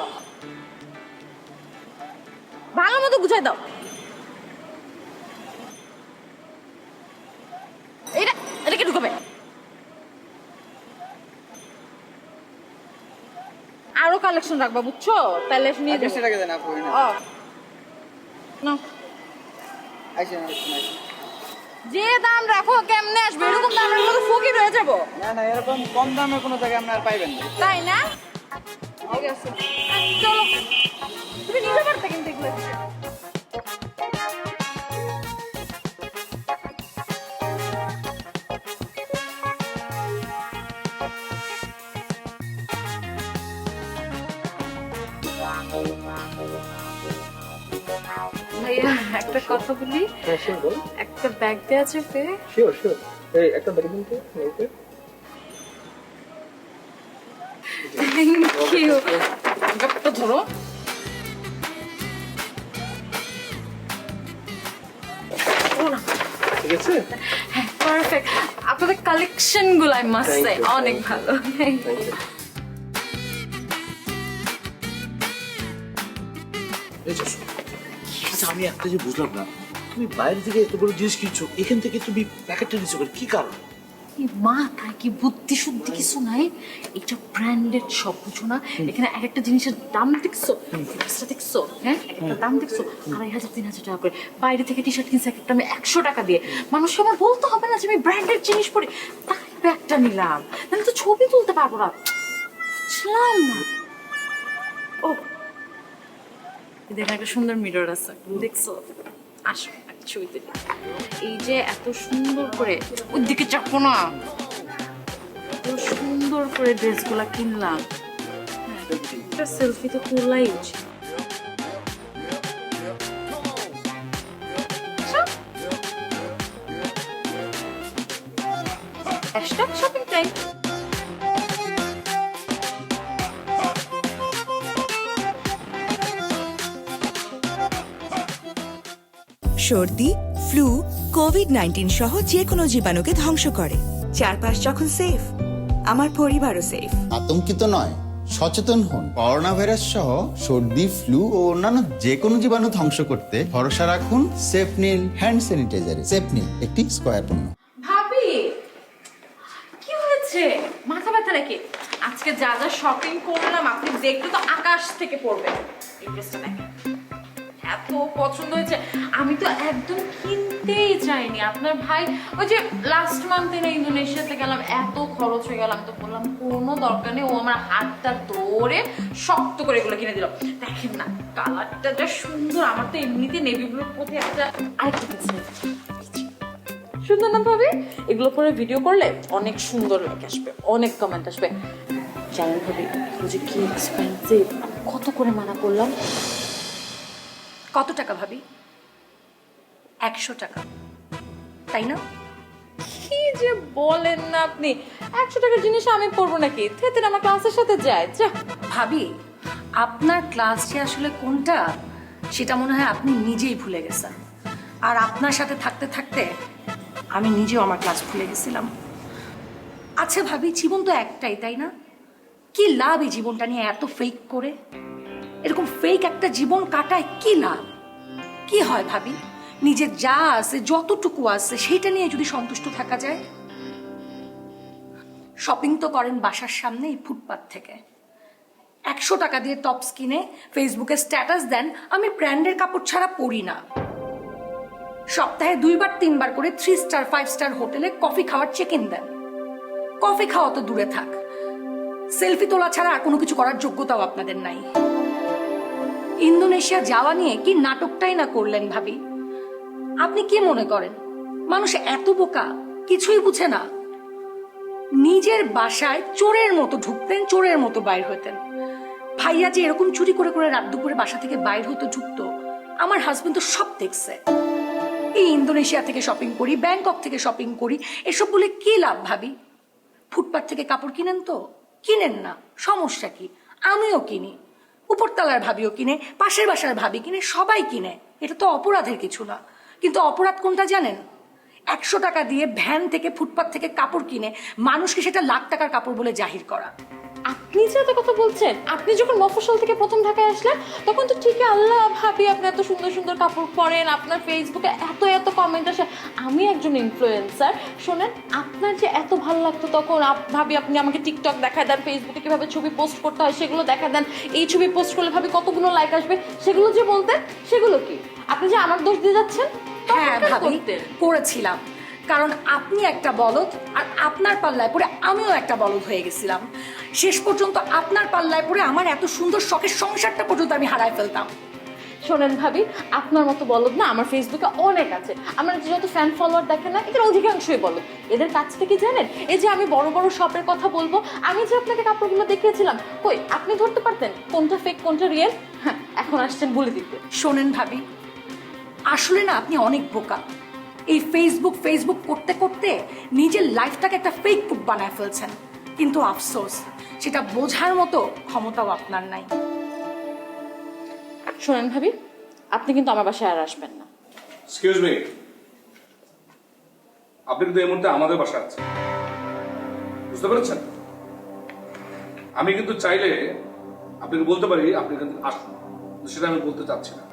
ভালো মতো গুছাই দাও। এটা এটা কি ঢুকাবে? আরো কালেকশন রাখবা বুঝছো, তাহলে নিয়ে যাবো। টাকা দেন আপু। নাও, আইসেন। যে দাম রাখো কেমনে আসবে? এরকম দাম রাখলে তো ফকির হয়ে যাবো। না না, এরকম কম দামে কোনো জায়গায় আপনি আর পাইবেন না। তাই না? ঠিক আছে, চলো। তুমি নিতে পারতে কিন্তু এগুলো। ভাইয়া একটা কথা বলি। হ্যাঁ শিওর, বল। একটা ব্যাগ দেওয়া আছে ফে? Sure sure. এই একটা ব্যাগ দিন তো মেয়েকে। Thank you. ব্যাগটা ধরো। ঠিক আছে? হ্যাঁ পারফেক্ট। আপনাদের কালেকশন গুলো আই মাস্ট সে অনেক ভালো। Thank you. আচ্ছা, আমি একটা যে বুঝলাম না, তুমি বাইরে থেকে এত বড় জিনিস কিনছো, এখান থেকে তুমি প্যাকেটটা নিচ্ছ করে কি কারণ? মাথায় কি বুদ্ধি শুদ্ধি কিছু নাই? এটা ব্র্যান্ডেড সব, বুঝো না? এখানে এক একটা জিনিসের দাম দেখছো, দেখছো, হ্যাঁ একটা দাম দেখছো 2500 3000 টাকা করে। বাইরে থেকে টি শার্ট কিনছে একটা আমি 100 টাকা দিয়ে। মানুষকে আমার বলতে হবে না যে আমি ব্র্যান্ডেড জিনিস পরি, তাই ব্যাগটা নিলাম, নাহলে তো ছবি তুলতে পারবো না। বুঝলাম না। ও দেখেন একটা সুন্দর মিরর আছে, দেখছো? আসো ছবি তুলি। এই যে এত সুন্দর করে, ওর দিকে চাপো না, এত সুন্দর করে ড্রেসগুলা কিনলাম, একটা সেলফি তো তোলাই উচিত। Shopping time. সর্দি, ফ্লু, কোভিড-19 সহ যে কোনো জীবাণুকে ধ্বংস করে। চারপাশ যখন সেফ, আমার পরিবারও সেফ। আতঙ্কিত নয়, সচেতন হন। করোনা ভাইরাস সহ সর্দি, ফ্লু ও অন্যান্য যে কোনো জীবাণু ধ্বংস করতে ভরসা রাখুন সেফনিল হ্যান্ড স্যানিটাইজারে। সেফনিল একটি স্কয়ার পণ্য। ভাবি কি হয়েছে? মাথা ব্যথা নাকি? আজকে যা যা শপিং করলাম আপনি দেখলে তো আকাশ থেকে পড়বে। এই ড্রেসটা দেখেন, এত পছন্দ হয়েছে, আমি তো একদম কিনতেই চাইনি। আপনার ভাই ওই যে লাস্ট মান্থে না ইন্দোনেশিয়াতে গেলাম, এত খরচ হয়ে গেলাম, তো বললাম কোনো দরকার নেই। ও আমার হাতটা ধরে শক্ত করে এগুলো কিনে দিল। দেখেন না কালারটা যা সুন্দর, আমার তো এমনিতে নেভি ব্লুর প্রতি একটা আরেকটা সুন্দর না ভাবি? এগুলো পরে ভিডিও করলে অনেক সুন্দর লাইক আসবে, অনেক কমেন্ট আসবে। জানেন ভাবি এগুলো যে কি এক্সপেন্সিভ, কত করে মানা করলাম। কত টাকা ভাবি? 100 টাকা, তাই না? কি যে বলেন না আপনি, 100 টাকার জিনিস আমি পরবো নাকি? থেতে আমার ক্লাসের সাথে যায়। যা ভাবি, আপনার ক্লাস যে আসলে কোনটা সেটা মনে হয় আপনি নিজেই ভুলে গেছেন। আর আপনার সাথে থাকতে থাকতে আমি নিজেও আমার ক্লাস ভুলে গেছিলাম। আচ্ছা ভাবি, জীবন তো একটাই, তাই না? কি লাভ এই জীবনটা নিয়ে এত ফেক করে? এরকম ফেক একটা জীবন কাটায় কি লাভ? কি হয় ভাবি? নিজের যা আছে, যতটুকু আছে সেটা নিয়ে যদি সন্তুষ্ট থাকা যায়। শপিং তো করেন বাসার সামনে এই ফুটপাত থেকে, 100 টাকা দিয়ে টপস কিনে ফেসবুকে স্ট্যাটাস দেন আমি ব্র্যান্ডের কাপড় ছাড়া পরি না। সপ্তাহে 2বার 3বার করে 3 স্টার 5 স্টার হোটেলে কফি খাওয়ার চেক ইন দেন। কফি খাওয়া তো দূরে থাক, সেলফি তোলা ছাড়া আর কোনো কিছু করার যোগ্যতাও আপনাদের নাই। ইন্দোনেশিয়া যাওয়া নিয়ে কি নাটকটাই না করলেন ভাবি? আপনি কি মনে করেন মানুষ এত বোকা, কিছুই বুঝে না? নিজের বাসায় চোরের মতো ঢুকতেন, চোরের মতো বাইর হতেন। ভাইয়া যে এরকম চুরি করে করে রাত দুপুরে বাসা থেকে বাইর হতো, ঢুকতো, আমার হাজবেন্ড তো সব দেখছে। এই ইন্দোনেশিয়া থেকে শপিং করি, ব্যাংকক থেকে শপিং করি, এসব বলে কি লাভ ভাবি? ফুটপাত থেকে কাপড় কিনেন তো? কিনেন না, সমস্যা কি? আমিও কিনি, উপরতলার ভাবিও কিনে, পাশের বাসার ভাবি কিনে, সবাই কিনে। এটা তো অপরাধের কিছু না। কিন্তু অপরাধ কোনটা জানেন? 100 টাকা দিয়ে ভ্যান থেকে ফুটপাত থেকে কাপড় কিনে মানুষকে সেটা লাখ টাকার কাপড় বলে জাহির করা। আপনি যে এত কথা বলছেন, আপনি যখন মফস্বল থেকে প্রথম ঢাকায় আসলেন তখন তো ঠিকই আল্লাহ ভাবি আপনি এত সুন্দর সুন্দর কাপড় পরেন, আপনার ফেসবুকে এত এত কমেন্ট আসে। আমি একজন ইনফ্লুয়েন্সার, শোনেন আপনার যে এত ভালো লাগতো তখন ভাবি আপনি আমাকে টিকটক দেখায় দেন, ফেসবুকে কিভাবে ছবি পোস্ট করতে হয় সেগুলো দেখা দেন, এই ছবি পোস্ট করলে ভাবি কতগুলো লাইক আসবে সেগুলো যে বলতেন, সেগুলো কি আপনি যে আমার দোষ দিয়ে যাচ্ছেন? হ্যাঁ ভাবি, করেছিলাম, কারণ আপনি একটা বলদ আর আপনার পাল্লায় পড়ে আমিও একটা বলদ হয়ে গেছিলাম। শেষ পর্যন্ত আপনার পাল্লায় পড়ে আমার এত সুন্দর শখের সংসারটা পর্যন্ত আমি হারায় ফেলতাম। শোনেন ভাবি, আপনার মতো বলদ না আমার ফেসবুকে অনেক আছে। আমার যত ফ্যান ফলোয়ার দেখেন না, এদের অধিকাংশই বলদ। এদের কাছ থেকে জানেন, এই যে আমি বড় বড় শপের কথা বলবো, আমি যে আপনাকে কাপড়গুলো দেখিয়েছিলাম, কই আপনি ধরতে পারতেন কোনটা ফেক কোনটা রিয়েল? হ্যাঁ, এখন আসছেন বলে দিতে। শোনেন ভাবি, আসলে না আপনি অনেক বোকা। এই ফেসবুক ফেসবুক করতে করতে নিজের লাইফটাকে একটা ফেক বুক বানায় ফেলছেন। কিন্তু আফসোস, সেটা বোঝার মতো ক্ষমতাও আপনার নাই। শোনেন ভাবি, আপনি কিন্তু আমার বাসায় আর আসবেন না। এক্সকিউজ মি, আপনি কিন্তু এই মুহূর্তে আমাদের বাসায় আছেন, বুঝতে পেরেছেন? আমি কিন্তু চাইলে আপনাকে বলতে পারি আপনি কিন্তু আসুন, সেটা আমি বলতে চাচ্ছি না।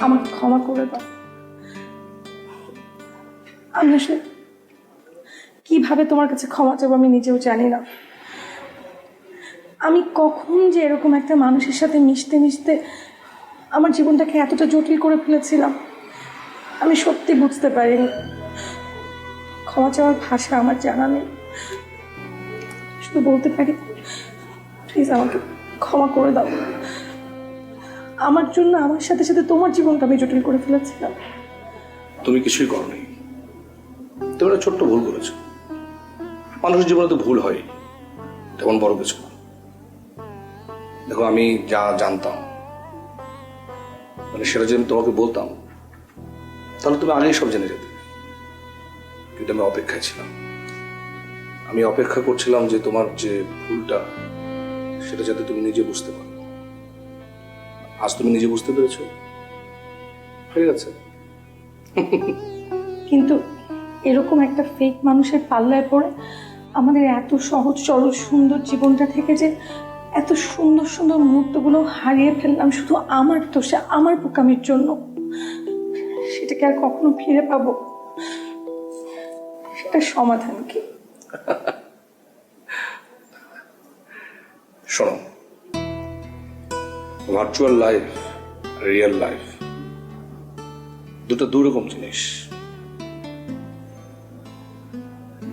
আমাকে ক্ষমা করে দাও। আমি আসলে কিভাবে তোমার কাছে ক্ষমা চাবো আমি নিজেও জানি না। আমি কখন যে এরকম একটা মানুষের সাথে মিশতে মিশতে আমার জীবনটাকে এতটা জটিল করে ফেলেছিলাম আমি সত্যি বুঝতে পারিনি। ক্ষমা চাওয়ার ভাষা আমার জানা নেই, শুধু বলতে পারি প্লিজ আমাকে ক্ষমা করে দাও। আমার জন্য আমার সাথে সাথে তোমার জীবনটা আমি জটিল করে ফেলেছিলাম। তুমি কিছুই করনি, তুমি একটা ছোট্ট ভুল করেছো। মানুষের জীবনে তো ভুল হয়, তেমন বড় কিছু না। দেখো, আমি যা জানতাম মানে সেটা যদি আমি তোমাকে বলতাম তাহলে তুমি আগেই সব জেনে যেতে। কিন্তু আমি অপেক্ষায় ছিলাম, আমি অপেক্ষা করছিলাম যে তোমার যে ভুলটা সেটা যাতে তুমি নিজে বুঝতে পারো। আজ তুমি নিজে বুঝতে পেরেছো, হয়ে গেছে। কিন্তু এরকম একটা ফেক মানুষের পাল্লায় পড়ে আমাদের এত সহজ সরল সুন্দর জীবনটা থেকে যে এত সুন্দর সুন্দর মুহূর্তগুলো হারিয়ে ফেললাম শুধু আমার দোষে, আমার বোকামির জন্য, সেটাকে আর কখনো ফিরে পাবো? সেটার সমাধান কি? শোনো, ভার্চুয়াল লাইফ রিয়েল লাইফ দুটো দুই রকম জিনিস।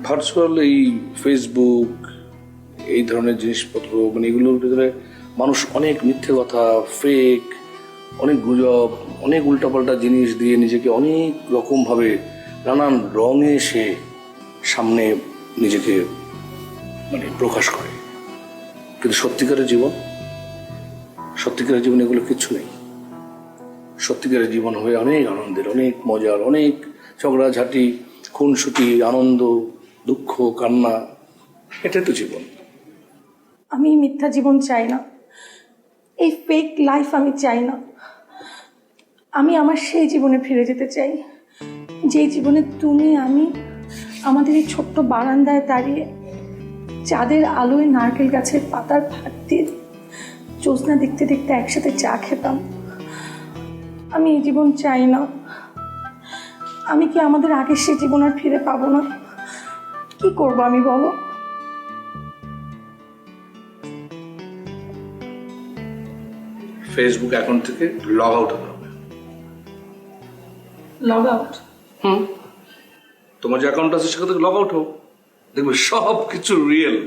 ভার্চুয়াল এই ফেসবুক এই ধরনের জিনিসপত্র মানে এগুলোর ভিতরে মানুষ অনেক মিথ্যে কথা, ফেক, অনেক গুজব, অনেক উল্টাপাল্টা জিনিস দিয়ে নিজেকে অনেক রকমভাবে নানান রঙে সে সামনে নিজেকে মানে প্রকাশ করে। কিন্তু সত্যিকারের জীবন এগুলো কিচ্ছু নেই। সত্যিকারের জীবন হয়ে অনেক আনন্দের, অনেক মজার, অনেক ঝগড়াঝাটি, খুনসুটি, আনন্দ, দুঃখ, কান্না, এটাই তো জীবন। আমি মিথ্যা জীবন চাই না, এই ফেক লাইফ আমি চাই না। আমি আমার সেই জীবনে ফিরে যেতে চাই যেই জীবনে তুমি আমি আমাদের এই ছোট্ট বারান্দায় দাঁড়িয়ে চাঁদের আলোয় নারকেল গাছের পাতার ফাঁক দিয়ে জ্যোৎস্না দেখতে দেখতে একসাথে চা খেতাম। আমি এই জীবন চাই না। আমি কি আমাদের আগের সেই জীবন আর ফিরে পাবো না? কি করবো আমি বলো? ফেসবুক অ্যাকাউন্ট থেকে লগ আউট হতে হবে। Log out? তোমার যে অ্যাকাউন্ট আছে সেখান থেকে লগ আউট হোক, দেখবে সব কিছু রিয়েল।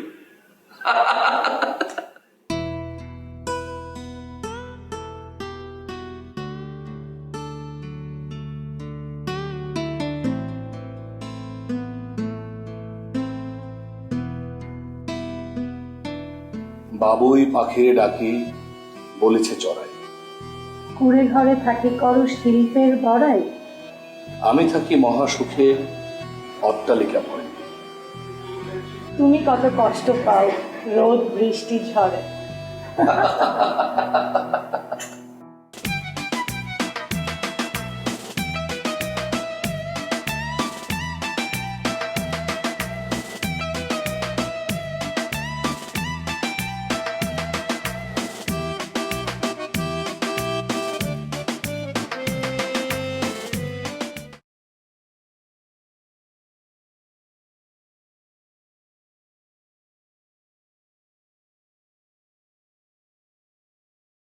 বাবুই পাখিরে ডাকি বলেছে চড়াই, কুড়ে ঘরে থাকে করো শিল্পের বড়াই, আমি থাকি মহাসুখে অট্টালিকা ভয়। তুমি কত কষ্ট পাও রোদ বৃষ্টি ঝড়ে।